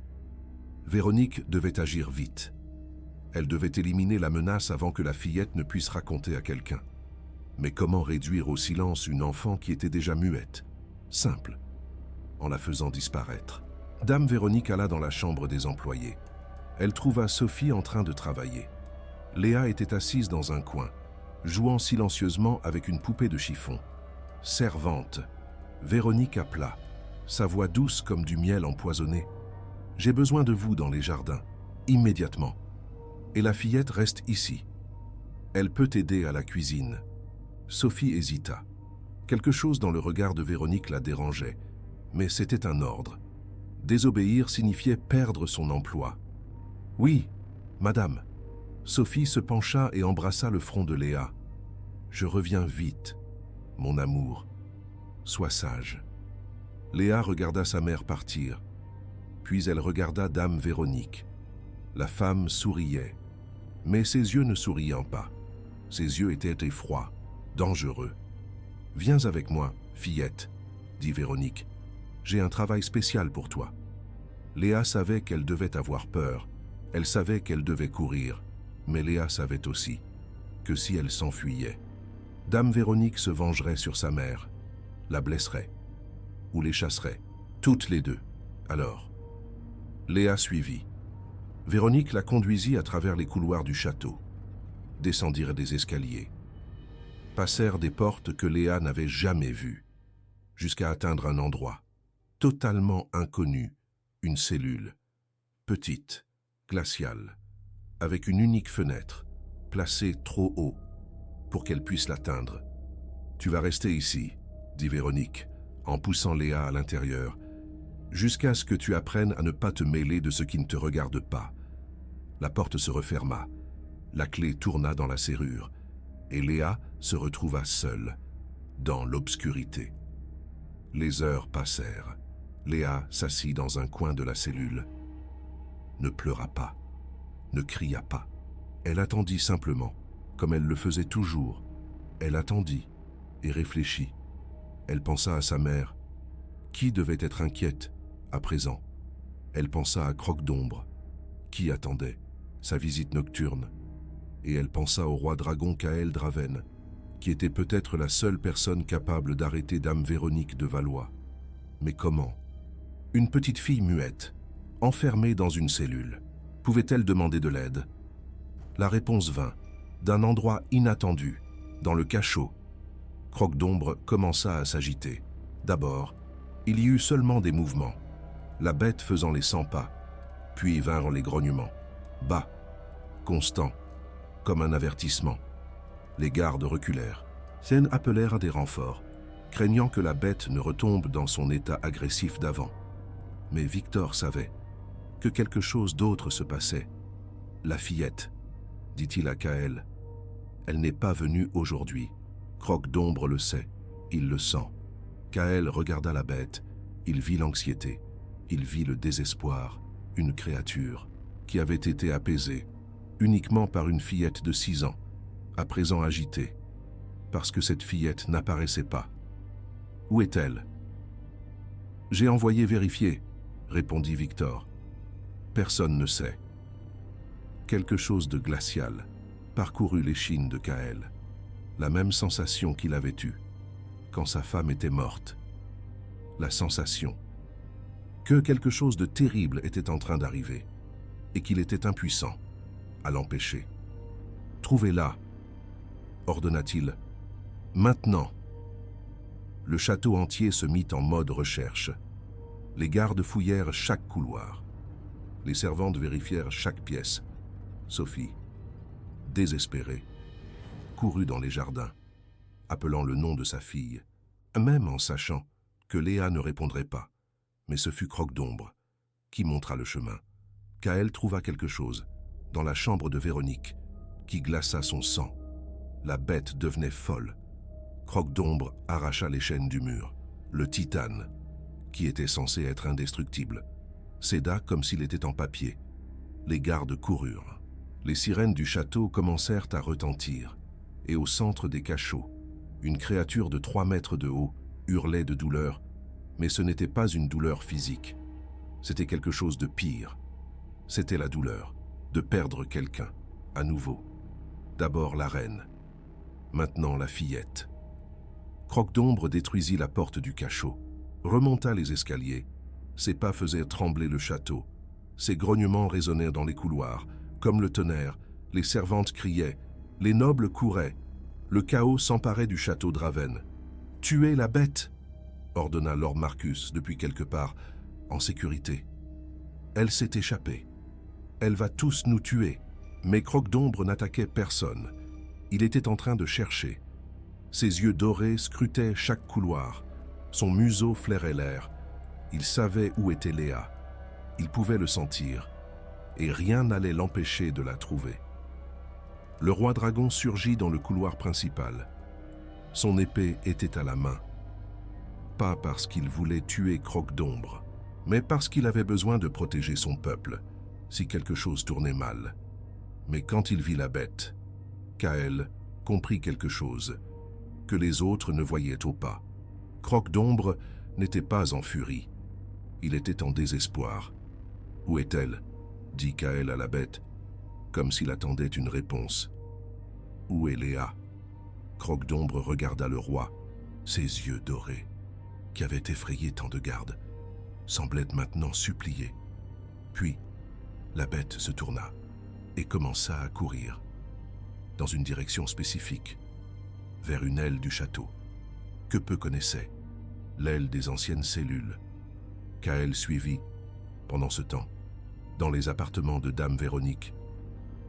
Véronique devait agir vite. Elle devait éliminer la menace avant que la fillette ne puisse raconter à quelqu'un. Mais comment réduire au silence une enfant qui était déjà muette? Simple, en la faisant disparaître. Dame Véronique alla dans la chambre des employés. Elle trouva Sophie en train de travailler. Léa était assise dans un coin, jouant silencieusement avec une poupée de chiffon. « Servante !» Véronique appela, sa voix douce comme du miel empoisonné. « J'ai besoin de vous dans les jardins, immédiatement. Et la fillette reste ici. Elle peut t'aider à la cuisine. » Sophie hésita. Quelque chose dans le regard de Véronique la dérangeait, mais c'était un ordre. Désobéir signifiait perdre son emploi. « Oui, madame. » Sophie se pencha et embrassa le front de Léa. « Je reviens vite, mon amour. Sois sage. » Léa regarda sa mère partir, puis elle regarda Dame Véronique. La femme souriait, mais ses yeux ne souriant pas. Ses yeux étaient effrois, dangereux. « Viens avec moi, fillette, » dit Véronique. « J'ai un travail spécial pour toi. » Léa savait qu'elle devait avoir peur. Elle savait qu'elle devait courir. Mais Léa savait aussi que si elle s'enfuyait, Dame Véronique se vengerait sur sa mère, la blesserait ou les chasserait, toutes les deux. Alors, Léa suivit. Véronique la conduisit à travers les couloirs du château, descendirent des escaliers, passèrent des portes que Léa n'avait jamais vues, jusqu'à atteindre un endroit totalement inconnu, une cellule, petite, glaciale, avec une unique fenêtre, placée trop haut pour qu'elle puisse l'atteindre. « Tu vas rester ici, » dit Véronique, en poussant Léa à l'intérieur, jusqu'à ce que tu apprennes à ne pas te mêler de ce qui ne te regarde pas. La porte se referma, la clé tourna dans la serrure, et Léa se retrouva seule, dans l'obscurité. Les heures passèrent. Léa s'assit dans un coin de la cellule. Ne pleura pas, ne cria pas. Elle attendit simplement, comme elle le faisait toujours. Elle attendit et réfléchit. Elle pensa à sa mère. Qui devait être inquiète à présent? Elle pensa à Croque-d'Ombre, qui attendait sa visite nocturne. Et elle pensa au roi dragon Kaël Draven, qui était peut-être la seule personne capable d'arrêter Dame Véronique de Valois. Mais comment? Une petite fille muette, enfermée dans une cellule, pouvait-elle demander de l'aide? La réponse vint, d'un endroit inattendu, dans le cachot. Croque-d'Ombre commença à s'agiter. D'abord, il y eut seulement des mouvements, la bête faisant les 100 pas, puis vinrent les grognements, bas, constants, comme un avertissement. Les gardes reculèrent. Scène appelèrent à des renforts, craignant que la bête ne retombe dans son état agressif d'avant. Mais Victor savait que quelque chose d'autre se passait. « La fillette », dit-il à Kaël. « Elle n'est pas venue aujourd'hui. Croque-d'Ombre le sait, il le sent. » Kaël regarda la bête, il vit l'anxiété, il vit le désespoir, une créature qui avait été apaisée uniquement par une fillette de 6 ans, à présent agitée, parce que cette fillette n'apparaissait pas. Où est-elle? J'ai envoyé vérifier, répondit Victor. Personne ne sait. Quelque chose de glacial parcourut l'échine de Kaël, la même sensation qu'il avait eue quand sa femme était morte. La sensation que quelque chose de terrible était en train d'arriver et qu'il était impuissant à l'empêcher. « Trouvez-la » ordonna-t-il. « Maintenant !» Le château entier se mit en mode recherche. Les gardes fouillèrent chaque couloir. Les servantes vérifièrent chaque pièce. Sophie, désespérée, courut dans les jardins, appelant le nom de sa fille, même en sachant que Léa ne répondrait pas. Mais ce fut Croque-d'Ombre qui montra le chemin. Kaël trouva quelque chose dans la chambre de Véronique, qui glaça son sang. La bête devenait folle. Croque-d'Ombre arracha les chaînes du mur. Le titane, qui était censé être indestructible, céda comme s'il était en papier. Les gardes coururent. Les sirènes du château commencèrent à retentir, et au centre des cachots, une créature de 3 mètres de haut hurlait de douleur, mais ce n'était pas une douleur physique. C'était quelque chose de pire. C'était la douleur de perdre quelqu'un, à nouveau. D'abord la reine, maintenant la fillette. Croque-d'Ombre détruisit la porte du cachot, remonta les escaliers. Ses pas faisaient trembler le château. Ses grognements résonnèrent dans les couloirs. Comme le tonnerre, les servantes criaient, les nobles couraient. Le chaos s'emparait du château Draven. « Tuez la bête !» ordonna Lord Marcus depuis quelque part, en sécurité. « Elle s'est échappée. Elle va tous nous tuer. » Mais Croque-d'Ombre n'attaquait personne. Il était en train de chercher. Ses yeux dorés scrutaient chaque couloir. Son museau flairait l'air. Il savait où était Léa. Il pouvait le sentir. Et rien n'allait l'empêcher de la trouver. Le roi dragon surgit dans le couloir principal. Son épée était à la main. Pas parce qu'il voulait tuer Croque-d'Ombre, mais parce qu'il avait besoin de protéger son peuple, si quelque chose tournait mal. Mais quand il vit la bête, Kaël comprit quelque chose que les autres ne voyaient au pas. Croque-d'Ombre n'était pas en furie. Il était en désespoir. « Où est-elle » dit Kaël à la bête. comme s'il attendait une réponse. « Où est Léa ?» Croque-d'ombre regarda le roi. Ses yeux dorés, qui avaient effrayé tant de gardes, semblaient maintenant supplier. Puis, la bête se tourna et commença à courir, dans une direction spécifique, vers une aile du château, que peu connaissaient, l'aile des anciennes cellules. Kaël suivit. Pendant ce temps, dans les appartements de Dame Véronique,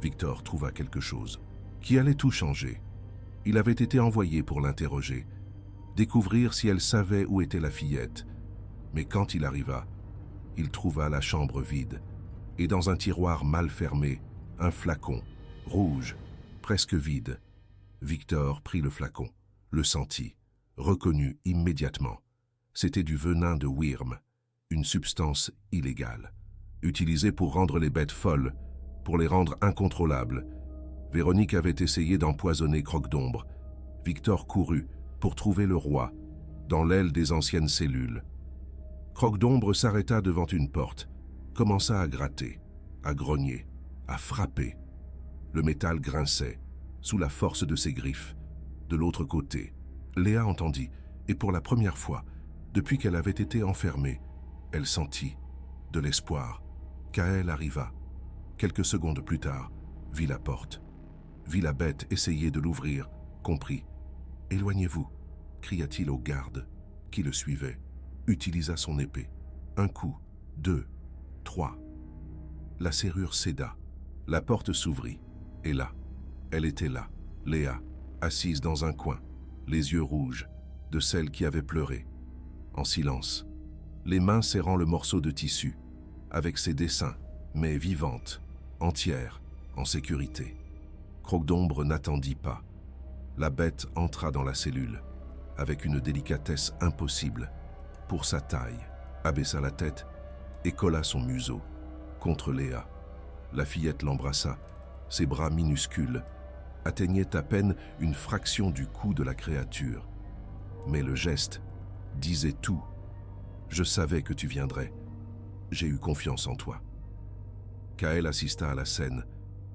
Victor trouva quelque chose qui allait tout changer. Il avait été envoyé pour l'interroger, découvrir si elle savait où était la fillette. Mais quand il arriva, il trouva la chambre vide et dans un tiroir mal fermé, un flacon, rouge, presque vide. Victor prit le flacon, le sentit, reconnut immédiatement. C'était du venin de Wyrm, une substance illégale, utilisée pour rendre les bêtes folles, pour les rendre incontrôlables. Véronique avait essayé d'empoisonner Croque-d'ombre. Victor courut pour trouver le roi, dans l'aile des anciennes cellules. Croque-d'ombre s'arrêta devant une porte, commença à gratter, à grogner, à frapper. Le métal grinçait, sous la force de ses griffes. De l'autre côté, Léa entendit, et pour la première fois, depuis qu'elle avait été enfermée, elle sentit de l'espoir. Kaël arriva. Quelques secondes plus tard, vit la porte, vit la bête essayer de l'ouvrir, comprit. « Éloignez-vous » cria-t-il aux gardes qui le suivaient, utilisa son épée. Un coup, 2, 3. La serrure céda, la porte s'ouvrit, et là, elle était là, Léa, assise dans un coin, les yeux rouges, de celle qui avait pleuré, en silence, les mains serrant le morceau de tissu, avec ses dessins, mais vivante, entière, en sécurité. Croque-d'ombre n'attendit pas. La bête entra dans la cellule, avec une délicatesse impossible, pour sa taille, abaissa la tête et colla son museau contre Léa. La fillette l'embrassa, ses bras minuscules atteignaient à peine une fraction du cou de la créature. Mais le geste disait tout. « Je savais que tu viendrais. J'ai eu confiance en toi. » Kaël assista à la scène,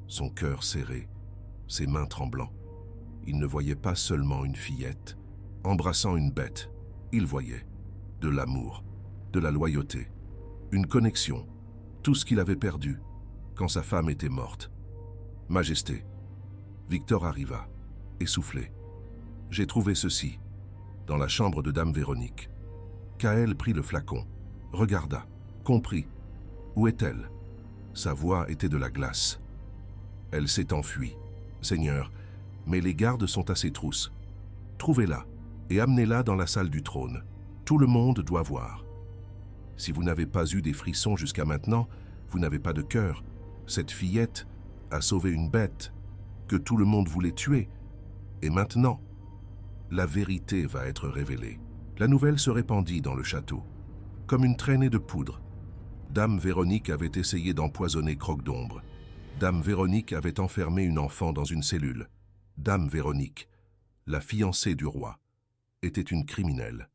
son cœur serré, ses mains tremblant. Il ne voyait pas seulement une fillette, embrassant une bête. Il voyait de l'amour, de la loyauté, une connexion, tout ce qu'il avait perdu quand sa femme était morte. « Majesté !» Victor arriva, essoufflé. « J'ai trouvé ceci, dans la chambre de Dame Véronique. » Kaël prit le flacon, regarda, comprit. Où est-elle? Sa voix était de la glace. Elle s'est enfuie. Seigneur, mais les gardes sont à ses trousses. Trouvez-la et amenez-la dans la salle du trône. Tout le monde doit voir. Si vous n'avez pas eu des frissons jusqu'à maintenant, vous n'avez pas de cœur. Cette fillette a sauvé une bête que tout le monde voulait tuer. Et maintenant, la vérité va être révélée. La nouvelle se répandit dans le château, comme une traînée de poudre. Dame Véronique avait essayé d'empoisonner Croque-d'ombre. Dame Véronique avait enfermé une enfant dans une cellule. Dame Véronique, la fiancée du roi, était une criminelle.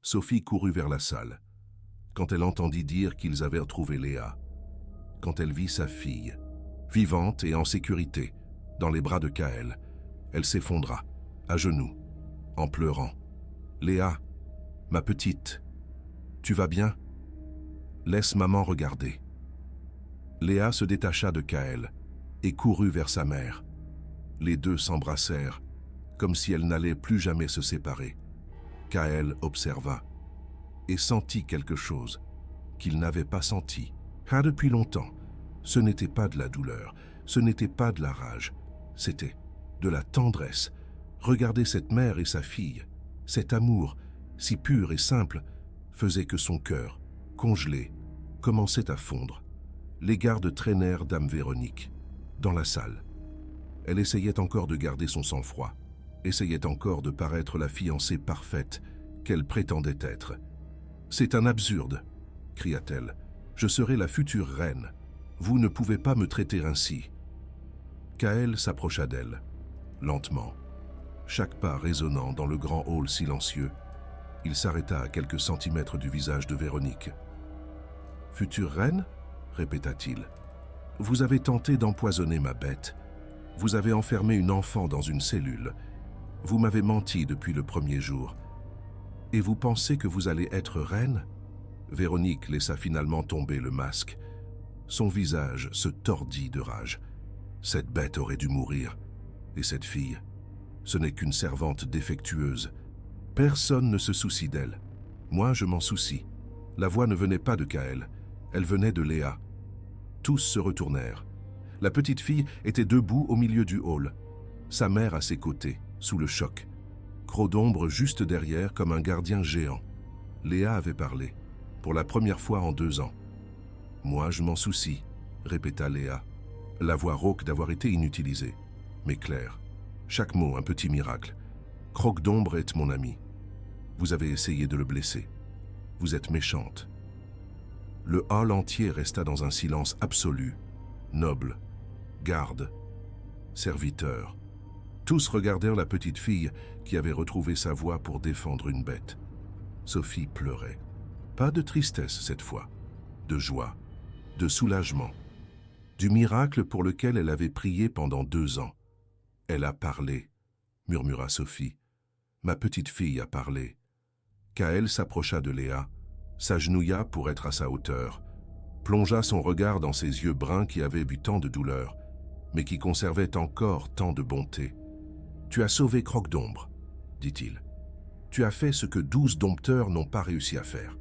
Sophie courut vers la salle, quand elle entendit dire qu'ils avaient retrouvé Léa. Quand elle vit sa fille, vivante et en sécurité, dans les bras de Kaël, elle s'effondra, à genoux, en pleurant. « Léa, ma petite, tu vas bien? Laisse maman regarder. » Léa se détacha de Kaël et courut vers sa mère. Les deux s'embrassèrent, comme si elles n'allaient plus jamais se séparer. Kaël observa et sentit quelque chose qu'il n'avait pas senti. Depuis longtemps, ce n'était pas de la douleur, ce n'était pas de la rage, c'était de la tendresse. Regarder cette mère et sa fille, cet amour, si pur et simple, faisait que son cœur, congelé, commençait à fondre. Les gardes traînèrent Dame Véronique dans la salle. Elle essayait encore de garder son sang-froid, essayait encore de paraître la fiancée parfaite qu'elle prétendait être. « C'est un absurde !» cria-t-elle. « Je serai la future reine. Vous ne pouvez pas me traiter ainsi. » Kaël s'approcha d'elle, lentement. Chaque pas résonnant dans le grand hall silencieux, il s'arrêta à quelques centimètres du visage de Véronique. « Future reine ?» répéta-t-il. « Vous avez tenté d'empoisonner ma bête. Vous avez enfermé une enfant dans une cellule. Vous m'avez menti depuis le premier jour. Et vous pensez que vous allez être reine ?» Véronique laissa finalement tomber le masque. Son visage se tordit de rage. Cette bête aurait dû mourir. Et cette fille, ce n'est qu'une servante défectueuse. Personne ne se soucie d'elle. Moi, je m'en soucie. La voix ne venait pas de Kaël, elle venait de Léa. Tous se retournèrent. La petite fille était debout au milieu du hall, sa mère à ses côtés, sous le choc. Croc d'ombre juste derrière comme un gardien géant. Léa avait parlé, pour la première fois en 2 ans. « Moi, je m'en soucie », répéta Léa, la voix rauque d'avoir été inutilisée, mais claire. Chaque mot un petit miracle. « Croc d'ombre est mon ami. Vous avez essayé de le blesser. Vous êtes méchante. » Le hall entier resta dans un silence absolu. Noble, garde, serviteur. Tous regardèrent la petite fille qui avait retrouvé sa voix pour défendre une bête. Sophie pleurait. Pas de tristesse cette fois, de joie, de soulagement, du miracle pour lequel elle avait prié pendant 2 ans. « Elle a parlé », murmura Sophie. « Ma petite fille a parlé. » Kaël s'approcha de Léa, s'agenouilla pour être à sa hauteur, plongea son regard dans ses yeux bruns qui avaient bu tant de douleur, mais qui conservaient encore tant de bonté. « Tu as sauvé Croc d'ombre, » dit-il. « Tu as fait ce que 12 dompteurs n'ont pas réussi à faire.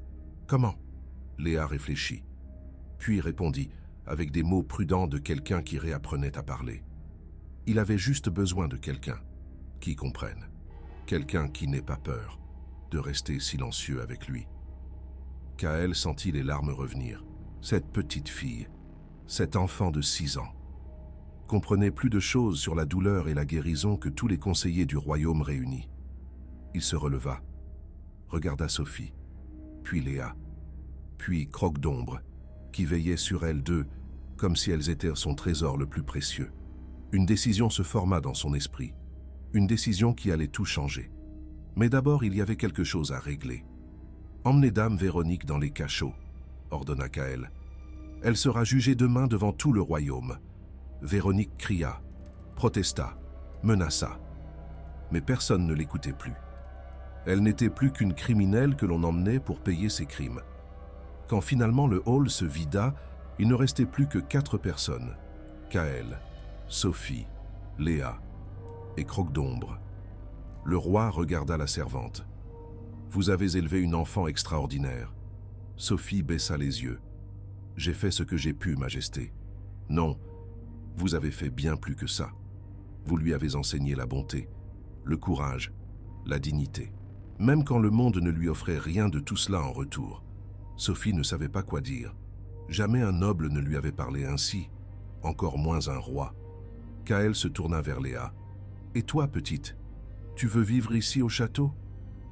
Comment ?» Léa réfléchit, puis répondit avec des mots prudents de quelqu'un qui réapprenait à parler. Il avait juste besoin de quelqu'un qui comprenne, quelqu'un qui n'ait pas peur de rester silencieux avec lui. Kaël sentit les larmes revenir. Cette petite fille, cet enfant de 6 ans, comprenait plus de choses sur la douleur et la guérison que tous les conseillers du royaume réunis. Il se releva, regarda Sophie, puis Léa, puis Croc d'ombre, qui veillait sur elles deux, comme si elles étaient son trésor le plus précieux. Une décision se forma dans son esprit, une décision qui allait tout changer. Mais d'abord, il y avait quelque chose à régler. « Emmenez dame Véronique dans les cachots », ordonna Kaël. « Elle sera jugée demain devant tout le royaume. » Véronique cria, protesta, menaça. Mais personne ne l'écoutait plus. Elle n'était plus qu'une criminelle que l'on emmenait pour payer ses crimes. Quand finalement le hall se vida, il ne restait plus que 4 personnes. Kaël, Sophie, Léa et Croc d'ombre. Le roi regarda la servante. « Vous avez élevé une enfant extraordinaire. » Sophie baissa les yeux. « J'ai fait ce que j'ai pu, Majesté. » « Non, vous avez fait bien plus que ça. Vous lui avez enseigné la bonté, le courage, la dignité. Même quand le monde ne lui offrait rien de tout cela en retour. » Sophie ne savait pas quoi dire. Jamais un noble ne lui avait parlé ainsi, encore moins un roi. Kaël se tourna vers Léa. « Et toi, petite, tu veux vivre ici au château?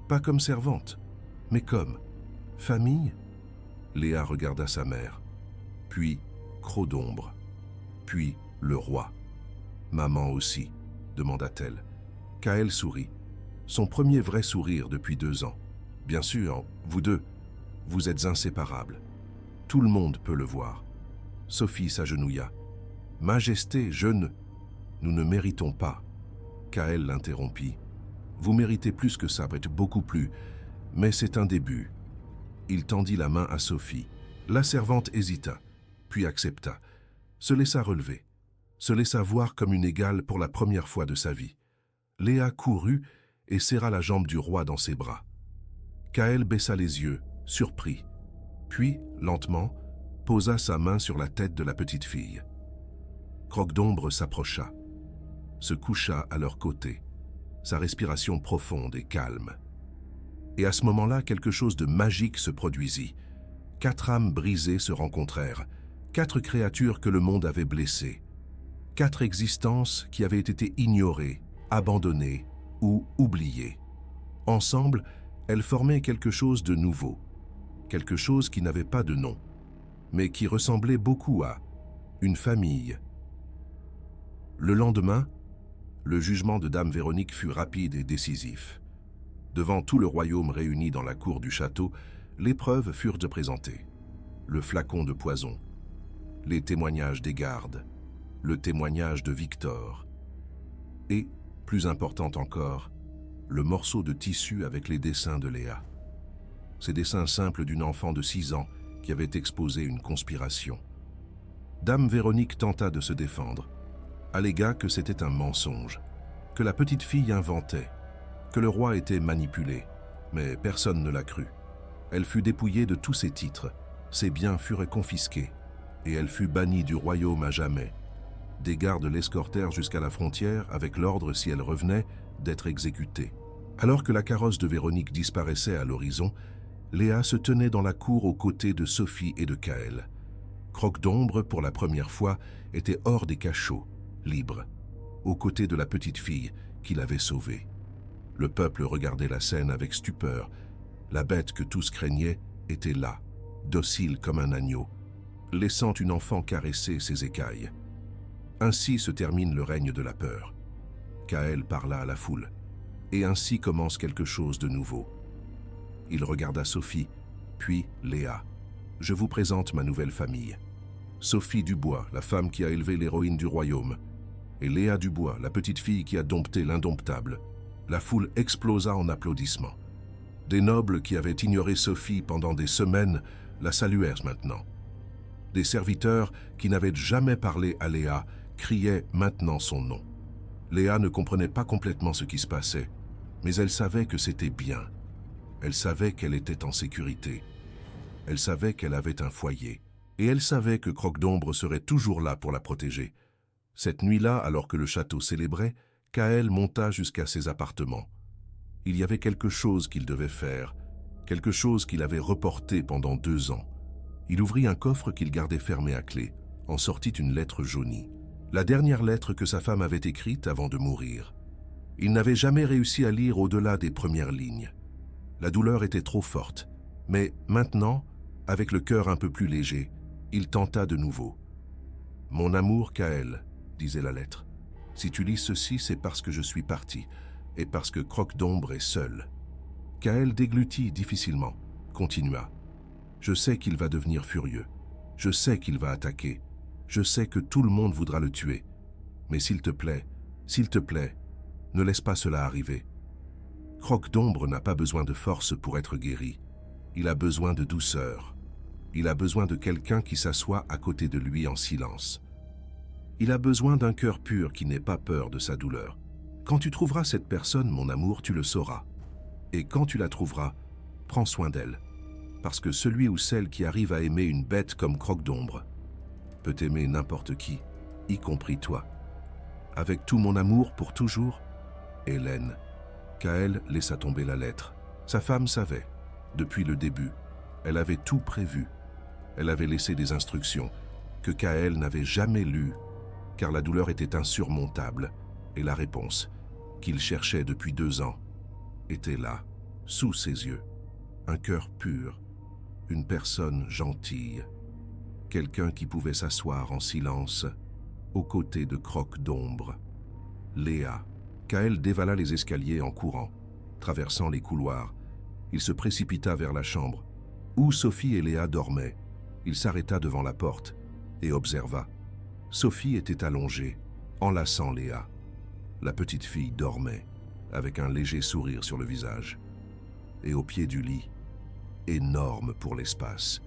Pas comme servante, mais comme famille ?» Léa regarda sa mère, puis Croc d'ombre, puis le roi. « Maman aussi ?» demanda-t-elle. Kaël sourit, son premier vrai sourire depuis 2 ans. « Bien sûr, vous deux, vous êtes inséparables. Tout le monde peut le voir. » Sophie s'agenouilla. « Majesté, nous ne méritons pas. » Kaël l'interrompit. « Vous méritez plus que ça, beaucoup plus, mais c'est un début. » Il tendit la main à Sophie. La servante hésita, puis accepta, se laissa relever, se laissa voir comme une égale pour la première fois de sa vie. Léa courut et serra la jambe du roi dans ses bras. Kaël baissa les yeux, surpris, puis, lentement, posa sa main sur la tête de la petite fille. Croc d'ombre s'approcha, se coucha à leur côté, sa respiration profonde et calme. Et à ce moment-là, quelque chose de magique se produisit. 4 âmes brisées se rencontrèrent, 4 créatures que le monde avait blessées, 4 existences qui avaient été ignorées, abandonnées ou oubliées. Ensemble, elles formaient quelque chose de nouveau, quelque chose qui n'avait pas de nom, mais qui ressemblait beaucoup à une famille. Le lendemain, le jugement de dame Véronique fut rapide et décisif. Devant tout le royaume réuni dans la cour du château, les preuves furent présentées. Le flacon de poison, les témoignages des gardes, le témoignage de Victor et, plus important encore, le morceau de tissu avec les dessins de Léa. Ces dessins simples d'une enfant de 6 ans qui avait exposé une conspiration. Dame Véronique tenta de se défendre, allégua que c'était un mensonge, que la petite fille inventait, que le roi était manipulé, mais personne ne l'a cru. Elle fut dépouillée de tous ses titres, ses biens furent confisqués, et elle fut bannie du royaume à jamais. Des gardes l'escortèrent jusqu'à la frontière avec l'ordre, si elle revenait, d'être exécutée. Alors que la carrosse de Véronique disparaissait à l'horizon, Léa se tenait dans la cour aux côtés de Sophie et de Kaël. Croque-d'ombre, pour la première fois, était hors des cachots, libre, aux côtés de la petite fille qui l'avait sauvée. Le peuple regardait la scène avec stupeur. La bête que tous craignaient était là, docile comme un agneau, laissant une enfant caresser ses écailles. Ainsi se termine le règne de la peur. Kaël parla à la foule. Et ainsi commence quelque chose de nouveau. Il regarda Sophie, puis Léa. Je vous présente ma nouvelle famille. Sophie Dubois, la femme qui a élevé l'héroïne du royaume, et Léa Dubois, la petite fille qui a dompté l'indomptable. La foule explosa en applaudissements. Des nobles qui avaient ignoré Sophie pendant des semaines la saluèrent maintenant. Des serviteurs qui n'avaient jamais parlé à Léa criaient maintenant son nom. Léa ne comprenait pas complètement ce qui se passait, mais elle savait que c'était bien. Elle savait qu'elle était en sécurité. Elle savait qu'elle avait un foyer. Et elle savait que Croque-d'ombre serait toujours là pour la protéger. Cette nuit-là, alors que le château célébrait, Kaël monta jusqu'à ses appartements. Il y avait quelque chose qu'il devait faire, quelque chose qu'il avait reporté pendant 2 ans. Il ouvrit un coffre qu'il gardait fermé à clé, en sortit une lettre jaunie. La dernière lettre que sa femme avait écrite avant de mourir. Il n'avait jamais réussi à lire au-delà des premières lignes. La douleur était trop forte, mais maintenant, avec le cœur un peu plus léger, il tenta de nouveau. « Mon amour, Kaël », disait la lettre. « Si tu lis ceci, c'est parce que je suis parti, et parce que Croque-d'ombre est seul. » Kaël déglutit difficilement, continua. « Je sais qu'il va devenir furieux. Je sais qu'il va attaquer. Je sais que tout le monde voudra le tuer. Mais s'il te plaît, ne laisse pas cela arriver. Croque-d'ombre n'a pas besoin de force pour être guéri. Il a besoin de douceur. Il a besoin de quelqu'un qui s'assoit à côté de lui en silence. Il a besoin d'un cœur pur qui n'ait pas peur de sa douleur. Quand tu trouveras cette personne, mon amour, tu le sauras. Et quand tu la trouveras, prends soin d'elle. Parce que celui ou celle qui arrive à aimer une bête comme Croque-d'ombre peut aimer n'importe qui, y compris toi. Avec tout mon amour pour toujours, Hélène. » Kaël laissa tomber la lettre. Sa femme savait. Depuis le début, elle avait tout prévu. Elle avait laissé des instructions que Kaël n'avait jamais lues, car la douleur était insurmontable, et la réponse, qu'il cherchait depuis 2 ans, était là, sous ses yeux. Un cœur pur, une personne gentille, quelqu'un qui pouvait s'asseoir en silence aux côtés de Croque-d'ombre. Léa. Kaël dévala les escaliers en courant, traversant les couloirs. Il se précipita vers la chambre, où Sophie et Léa dormaient. Il s'arrêta devant la porte et observa. Sophie était allongée, enlaçant Léa. La petite fille dormait, avec un léger sourire sur le visage. Et au pied du lit, énorme pour l'espace,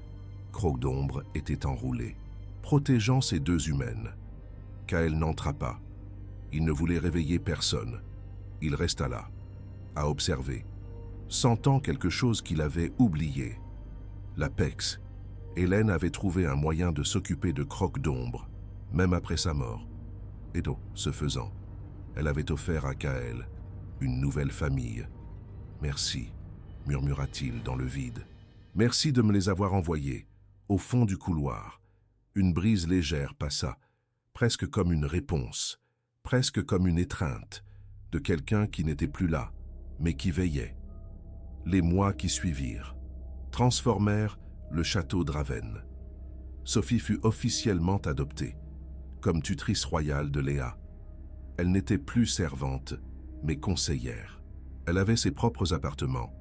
Croque-d'ombre était enroulé, protégeant ces 2 humaines. Kaël n'entra pas. Il ne voulait réveiller personne. Il resta là, à observer, sentant quelque chose qu'il avait oublié. L'Apex. Hélène avait trouvé un moyen de s'occuper de Croque-d'ombre, même après sa mort. Et donc, ce faisant, elle avait offert à Kaël une nouvelle famille. « Merci », murmura-t-il dans le vide. « Merci de me les avoir envoyés, au fond du couloir. » Une brise légère passa, presque comme une réponse, presque comme une étreinte, de quelqu'un qui n'était plus là, mais qui veillait. Les mois qui suivirent transformèrent le château de Ravenne. Sophie fut officiellement adoptée, comme tutrice royale de Léa. Elle n'était plus servante, mais conseillère. Elle avait ses propres appartements.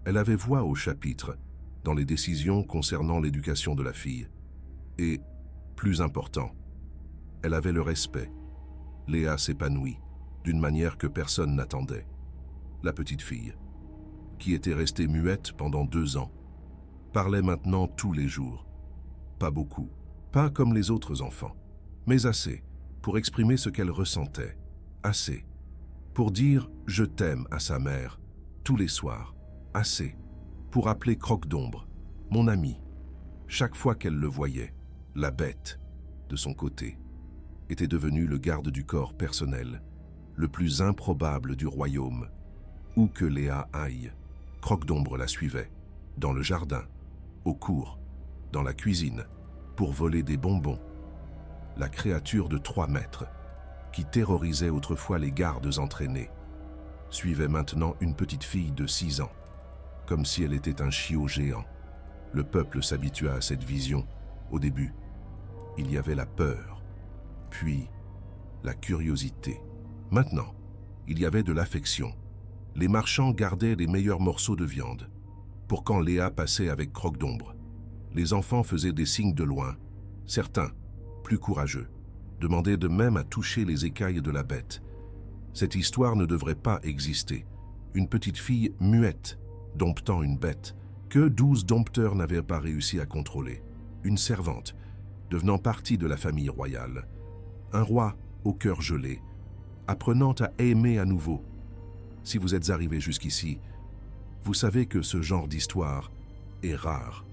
Elle avait voix au chapitre dans les décisions concernant l'éducation de la fille. Et Plus important, elle avait le respect. Léa s'épanouit d'une manière que personne n'attendait. La petite fille, qui était restée muette pendant 2 ans, parlait maintenant tous les jours. Pas beaucoup, pas comme les autres enfants, mais assez pour exprimer ce qu'elle ressentait, assez pour dire « je t'aime » à sa mère tous les soirs, assez pour appeler Croque-D'Ombre « mon ami ». Chaque fois qu'elle le voyait, la bête, de son côté, était devenue le garde du corps personnel, le plus improbable du royaume. Où que Léa aille, Croque-D'Ombre la suivait, dans le jardin, au cours, dans la cuisine, pour voler des bonbons. La créature de 3 mètres, qui terrorisait autrefois les gardes entraînés, suivait maintenant une petite fille de 6 ans, comme si elle était un chiot géant. Le peuple s'habitua à cette vision. Au début, il y avait la peur, puis la curiosité. Maintenant, il y avait de l'affection. Les marchands gardaient les meilleurs morceaux de viande, pour quand Léa passait avec Croque-D'Ombre. Les enfants faisaient des signes de loin. Certains, plus courageux, demandaient de même à toucher les écailles de la bête. Cette histoire ne devrait pas exister. Une petite fille muette, domptant une bête, que 12 dompteurs n'avaient pas réussi à contrôler. Une servante, devenant partie de la famille royale. Un roi au cœur gelé, apprenant à aimer à nouveau. Si vous êtes arrivé jusqu'ici, vous savez que ce genre d'histoire est rare.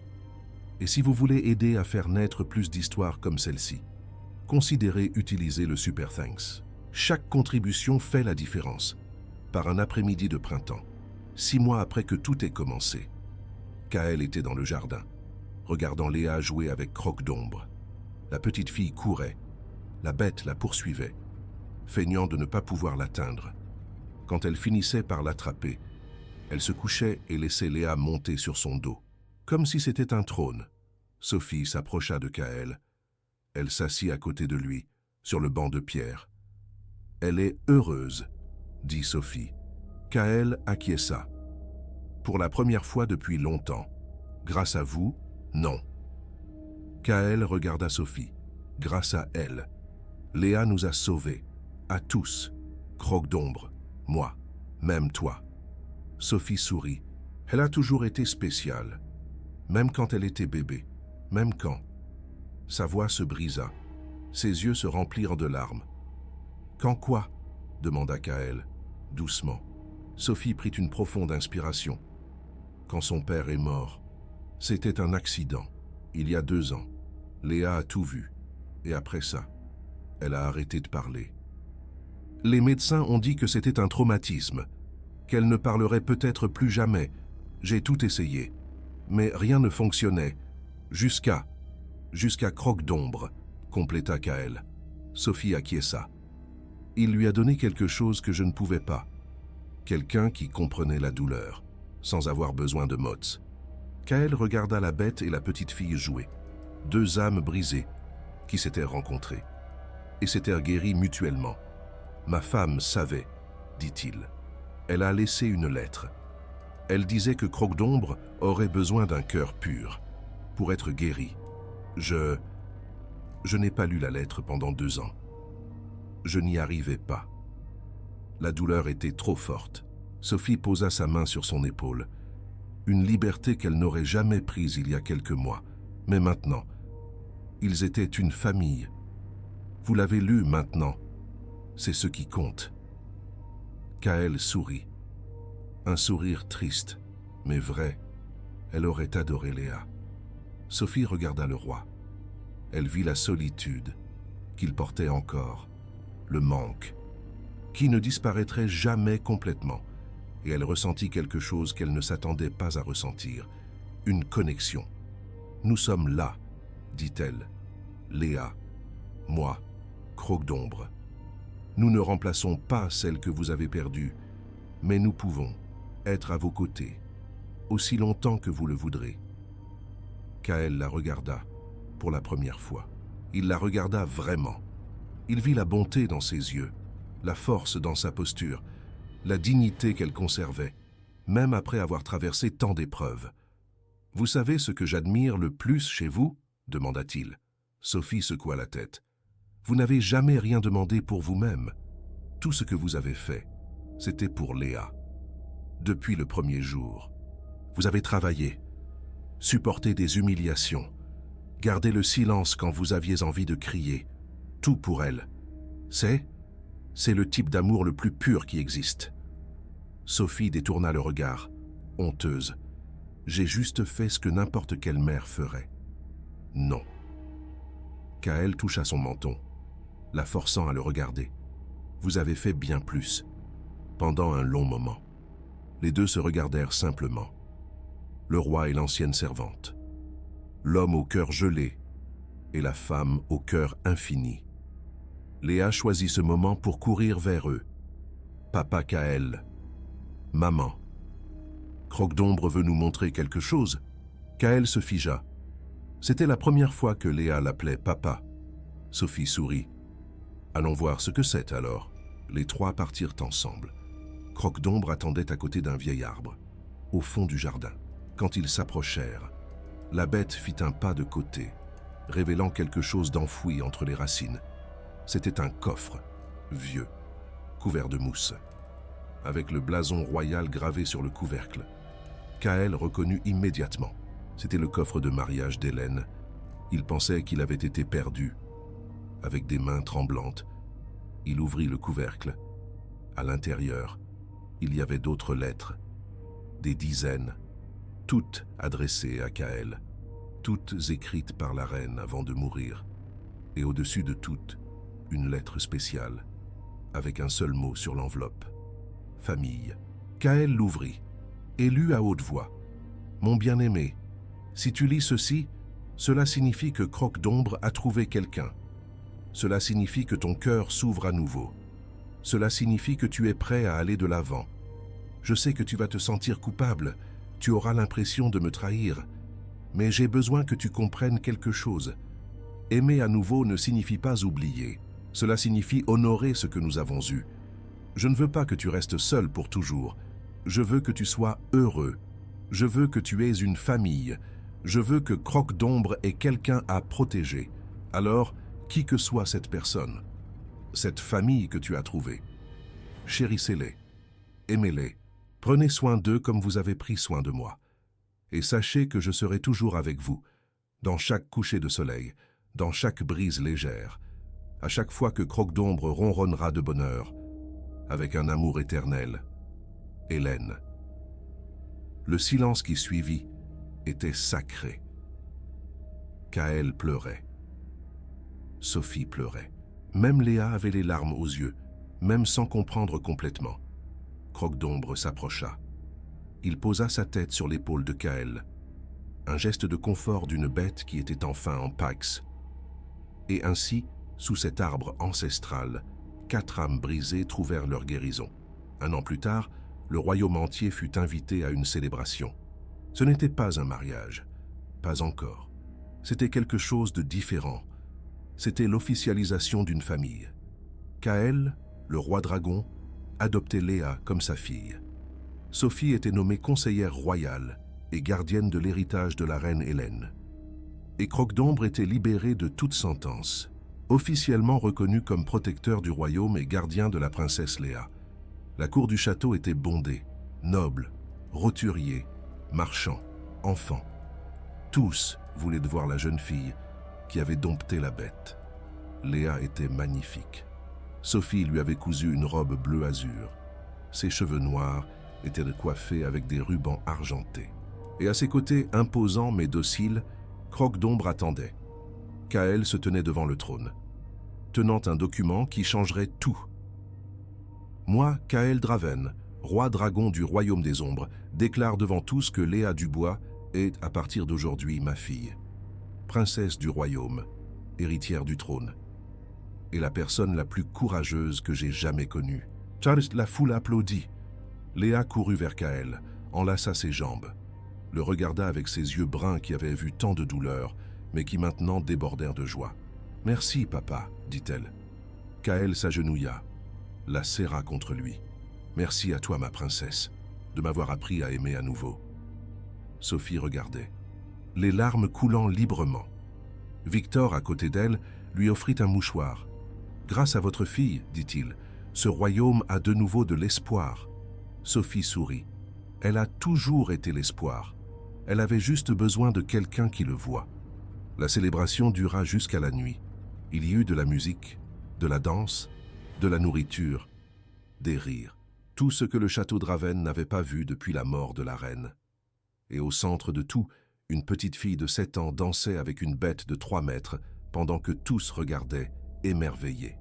Et si vous voulez aider à faire naître plus d'histoires comme celle-ci, considérez utiliser le Super Thanks. Chaque contribution fait la différence. Par un après-midi de printemps, 6 mois après que tout ait commencé, Kaël était dans le jardin, regardant Léa jouer avec Croque-D'Ombre. La petite fille courait, la bête la poursuivait, feignant de ne pas pouvoir l'atteindre. Quand elle finissait par l'attraper, elle se couchait et laissait Léa monter sur son dos, comme si c'était un trône. Sophie s'approcha de Kaël. Elle s'assit à côté de lui, sur le banc de pierre. « Elle est heureuse », dit Sophie. Kaël acquiesça. « Pour la première fois depuis longtemps. Grâce à vous, non. » Kaël regarda Sophie. « Grâce à elle. Léa nous a sauvés. À tous. Croque-D'Ombre. Moi. Même toi. » Sophie sourit. Elle a toujours été spéciale. Même quand elle était bébé. Même quand. Sa voix se brisa. Ses yeux se remplirent de larmes. « Quand quoi ?» demanda Kaël, doucement. Sophie prit une profonde inspiration. « Quand son père est mort. C'était un accident, il y a 2 ans. Léa a tout vu. Et après ça, elle a arrêté de parler. Les médecins ont dit que c'était un traumatisme, qu'elle ne parlerait peut-être plus jamais. J'ai tout essayé. Mais rien ne fonctionnait. Jusqu'à Croque-D'Ombre, compléta Kaël. Sophie acquiesça. Il lui a donné quelque chose que je ne pouvais pas. Quelqu'un qui comprenait la douleur, sans avoir besoin de mots. Kaël regarda la bête et la petite fille jouer. 2 âmes brisées qui s'étaient rencontrées et s'étaient guéries mutuellement. Ma femme savait, dit-il. Elle a laissé une lettre. Elle disait que Croque-D'Ombre aurait besoin d'un cœur pur pour être guéri. Je n'ai pas lu la lettre pendant 2 ans. Je n'y arrivais pas. La douleur était trop forte. Sophie posa sa main sur son épaule. Une liberté qu'elle n'aurait jamais prise il y a quelques mois. Mais maintenant, ils étaient une famille. Vous l'avez lu maintenant. C'est ce qui compte. Kaël sourit. Un sourire triste, mais vrai. Elle aurait adoré Léa. Sophie regarda le roi. Elle vit la solitude qu'il portait encore, le manque, qui ne disparaîtrait jamais complètement, et elle ressentit quelque chose qu'elle ne s'attendait pas à ressentir, une connexion. « Nous sommes là », dit-elle, « Léa, moi, Croque-D'Ombre. Nous ne remplaçons pas celle que vous avez perdue, mais nous pouvons être à vos côtés, aussi longtemps que vous le voudrez. » Kaël la regarda pour la première fois. Il la regarda vraiment. Il vit la bonté dans ses yeux, la force dans sa posture, la dignité qu'elle conservait, même après avoir traversé tant d'épreuves. « Vous savez ce que j'admire le plus chez vous ?» demanda-t-il. Sophie secoua la tête. Vous n'avez jamais rien demandé pour vous-même. Tout ce que vous avez fait, c'était pour Léa. Depuis le premier jour, vous avez travaillé, supporté des humiliations, gardé le silence quand vous aviez envie de crier, tout pour elle. C'est le type d'amour le plus pur qui existe. Sophie détourna le regard, honteuse. J'ai juste fait ce que n'importe quelle mère ferait. Non. Kaël toucha son menton, la forçant à le regarder. Vous avez fait bien plus. Pendant un long moment, les deux se regardèrent simplement. Le roi et l'ancienne servante. L'homme au cœur gelé et la femme au cœur infini. Léa choisit ce moment pour courir vers eux. Papa Kaël. Maman. Croque-d'ombre veut nous montrer quelque chose. Kaël se figea. C'était la première fois que Léa l'appelait papa. Sophie sourit. Allons voir ce que c'est alors. Les trois partirent ensemble. Croque-d'ombre attendait à côté d'un vieil arbre, au fond du jardin. Quand ils s'approchèrent, la bête fit un pas de côté, révélant quelque chose d'enfoui entre les racines. C'était un coffre, vieux, couvert de mousse, avec le blason royal gravé sur le couvercle. Kaël reconnut immédiatement. C'était le coffre de mariage d'Hélène. Il pensait qu'il avait été perdu. Avec des mains tremblantes, il ouvrit le couvercle. À l'intérieur, il y avait d'autres lettres, des dizaines, toutes adressées à Kaël, toutes écrites par la reine avant de mourir, et au-dessus de toutes, une lettre spéciale, avec un seul mot sur l'enveloppe. Famille. Kaël l'ouvrit et lut à haute voix. Mon bien-aimé, si tu lis ceci, cela signifie que Croque-d'ombre a trouvé quelqu'un. Cela signifie que ton cœur s'ouvre à nouveau. Cela signifie que tu es prêt à aller de l'avant. Je sais que tu vas te sentir coupable, tu auras l'impression de me trahir, mais j'ai besoin que tu comprennes quelque chose. Aimer à nouveau ne signifie pas oublier. Cela signifie honorer ce que nous avons eu. Je ne veux pas que tu restes seul pour toujours. Je veux que tu sois heureux. Je veux que tu aies une famille. Je veux que Croque-d'ombre ait quelqu'un à protéger. Alors, qui que soit cette personne, cette famille que tu as trouvée, chérissez-les, aimez-les, prenez soin d'eux comme vous avez pris soin de moi. Et sachez que je serai toujours avec vous, dans chaque coucher de soleil, dans chaque brise légère, à chaque fois que Croque-d'ombre ronronnera de bonheur, avec un amour éternel. Hélène. Le silence qui suivit était sacré. Kaël pleurait. Sophie pleurait. Même Léa avait les larmes aux yeux, même sans comprendre complètement. Croque-d'ombre s'approcha. Il posa sa tête sur l'épaule de Kaël, un geste de confort d'une bête qui était enfin en pax. Et ainsi, sous cet arbre ancestral, 4 âmes brisées trouvèrent leur guérison. 1 an plus tard, le royaume entier fut invité à une célébration. Ce n'était pas un mariage, pas encore. C'était quelque chose de différent. C'était l'officialisation d'une famille. Kaël, le roi dragon, adoptait Léa comme sa fille. Sophie était nommée conseillère royale et gardienne de l'héritage de la reine Hélène. Et Croque-d'ombre était libéré de toute sentence, officiellement reconnu comme protecteur du royaume et gardien de la princesse Léa. La cour du château était bondée, nobles, roturiers, marchands, enfants. Tous voulaient voir la jeune fille qui avait dompté la bête. Léa était magnifique. Sophie lui avait cousu une robe bleu azur. Ses cheveux noirs étaient coiffés avec des rubans argentés. Et à ses côtés, imposant mais docile, Croque-d'ombre attendait. Kaël se tenait devant le trône, tenant un document qui changerait tout. Moi, Kaël Draven, roi dragon du royaume des ombres, déclare devant tous que Léa Dubois est, à partir d'aujourd'hui, ma fille. Princesse du royaume, héritière du trône, et la personne la plus courageuse que j'ai jamais connue. La foule applaudit. Léa courut vers Kaël, enlaça ses jambes, le regarda avec ses yeux bruns qui avaient vu tant de douleur, mais qui maintenant débordèrent de joie. « Merci, papa, dit-elle. » Kaël s'agenouilla, la serra contre lui. « Merci à toi, ma princesse, de m'avoir appris à aimer à nouveau. » Sophie regardait, les larmes coulant librement. Victor, à côté d'elle, lui offrit un mouchoir. « Grâce à votre fille, dit-il, ce royaume a de nouveau de l'espoir. » Sophie sourit. Elle a toujours été l'espoir. Elle avait juste besoin de quelqu'un qui le voie. La célébration dura jusqu'à la nuit. Il y eut de la musique, de la danse, de la nourriture, des rires. Tout ce que le château de Ravenne n'avait pas vu depuis la mort de la reine. Et au centre de tout, une petite fille de 7 ans dansait avec une bête de 3 mètres pendant que tous regardaient, émerveillés.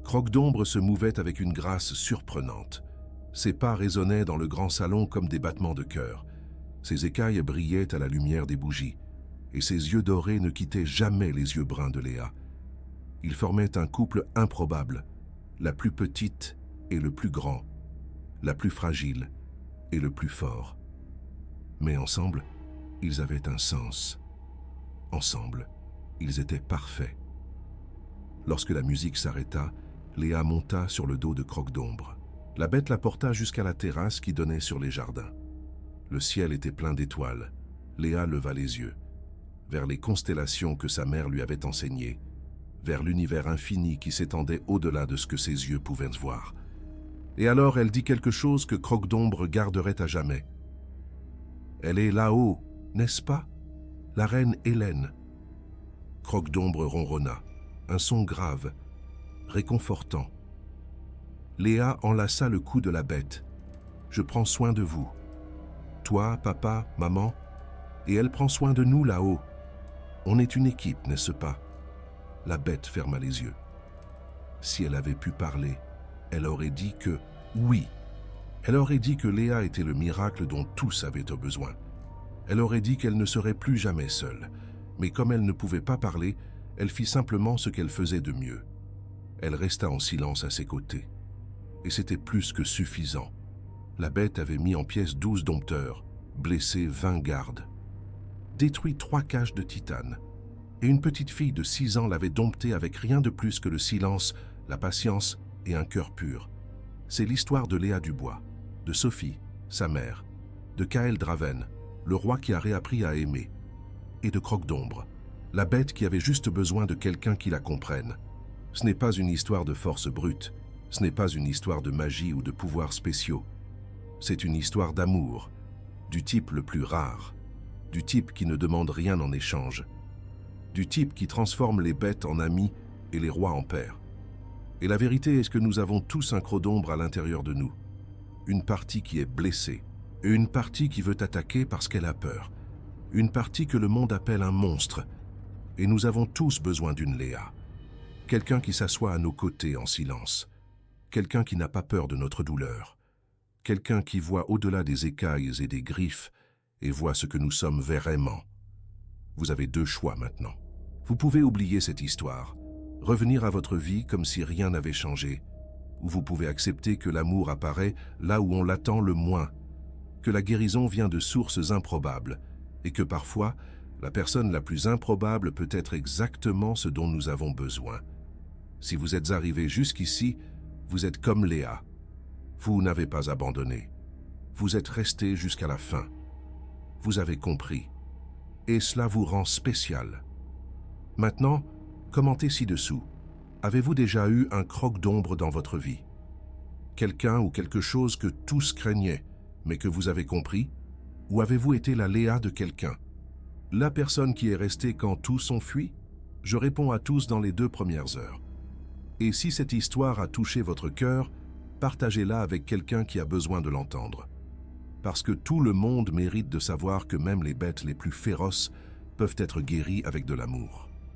Croque-d'Ombre se mouvait avec une grâce surprenante. Ses pas résonnaient dans le grand salon comme des battements de cœur. Ses écailles brillaient à la lumière des bougies, et ses yeux dorés ne quittaient jamais les yeux bruns de Léa. Ils formaient un couple improbable, la plus petite et le plus grand, la plus fragile et le plus fort. Mais ensemble, ils avaient un sens. Ensemble, ils étaient parfaits. Lorsque la musique s'arrêta, Léa monta sur le dos de Croque-d'Ombre. La bête la porta jusqu'à la terrasse qui donnait sur les jardins. Le ciel était plein d'étoiles. Léa leva les yeux vers les constellations que sa mère lui avait enseignées, vers l'univers infini qui s'étendait au-delà de ce que ses yeux pouvaient voir. Et alors elle dit quelque chose que Croque-d'Ombre garderait à jamais. « Elle est là-haut, n'est-ce pas? La reine Hélène. » Croque-d'Ombre ronronna, un son grave, réconfortant. Léa enlaça le cou de la bête. « Je prends soin de vous. Toi, papa, maman, et elle prend soin de nous là-haut. On est une équipe, n'est-ce pas? » La bête ferma les yeux. Si elle avait pu parler, elle aurait dit que oui. Elle aurait dit que Léa était le miracle dont tous avaient besoin. Elle aurait dit qu'elle ne serait plus jamais seule. Mais comme elle ne pouvait pas parler, elle fit simplement ce qu'elle faisait de mieux. Elle resta en silence à ses côtés. Et c'était plus que suffisant. La bête avait mis en pièces 12 dompteurs, blessé 20 gardes, détruit 3 cages de titane, et une petite fille de 6 ans l'avait dompté avec rien de plus que le silence, la patience et un cœur pur. C'est l'histoire de Léa Dubois, de Sophie, sa mère, de Kaël Draven, le roi qui a réappris à aimer, et de Croque-d'Ombre, la bête qui avait juste besoin de quelqu'un qui la comprenne. Ce n'est pas une histoire de force brute, ce n'est pas une histoire de magie ou de pouvoirs spéciaux. C'est une histoire d'amour, du type le plus rare, du type qui ne demande rien en échange, du type qui transforme les bêtes en amis et les rois en pères. Et la vérité est que nous avons tous un Croc-d'Ombre à l'intérieur de nous, une partie qui est blessée, et une partie qui veut attaquer parce qu'elle a peur, une partie que le monde appelle un monstre, et nous avons tous besoin d'une Léa, quelqu'un qui s'assoit à nos côtés en silence, quelqu'un qui n'a pas peur de notre douleur, quelqu'un qui voit au-delà des écailles et des griffes et voit ce que nous sommes vraiment. Vous avez 2 choix maintenant. Vous pouvez oublier cette histoire, revenir à votre vie comme si rien n'avait changé, ou vous pouvez accepter que l'amour apparaît là où on l'attend le moins, que la guérison vient de sources improbables, et que parfois, la personne la plus improbable peut être exactement ce dont nous avons besoin. Si vous êtes arrivé jusqu'ici, vous êtes comme Léa. Vous n'avez pas abandonné. Vous êtes resté jusqu'à la fin. Vous avez compris. Et cela vous rend spécial. Maintenant, commentez ci-dessous. Avez-vous déjà eu un Croc-d'Ombre dans votre vie? Quelqu'un ou quelque chose que tous craignaient, mais que vous avez compris? Ou avez-vous été la Léa de quelqu'un? La personne qui est restée quand tous ont fui? Je réponds à tous dans les 2 premières heures. Et si cette histoire a touché votre cœur, partagez-la avec quelqu'un qui a besoin de l'entendre. Parce que tout le monde mérite de savoir que même les bêtes les plus féroces peuvent être guéries avec de l'amour.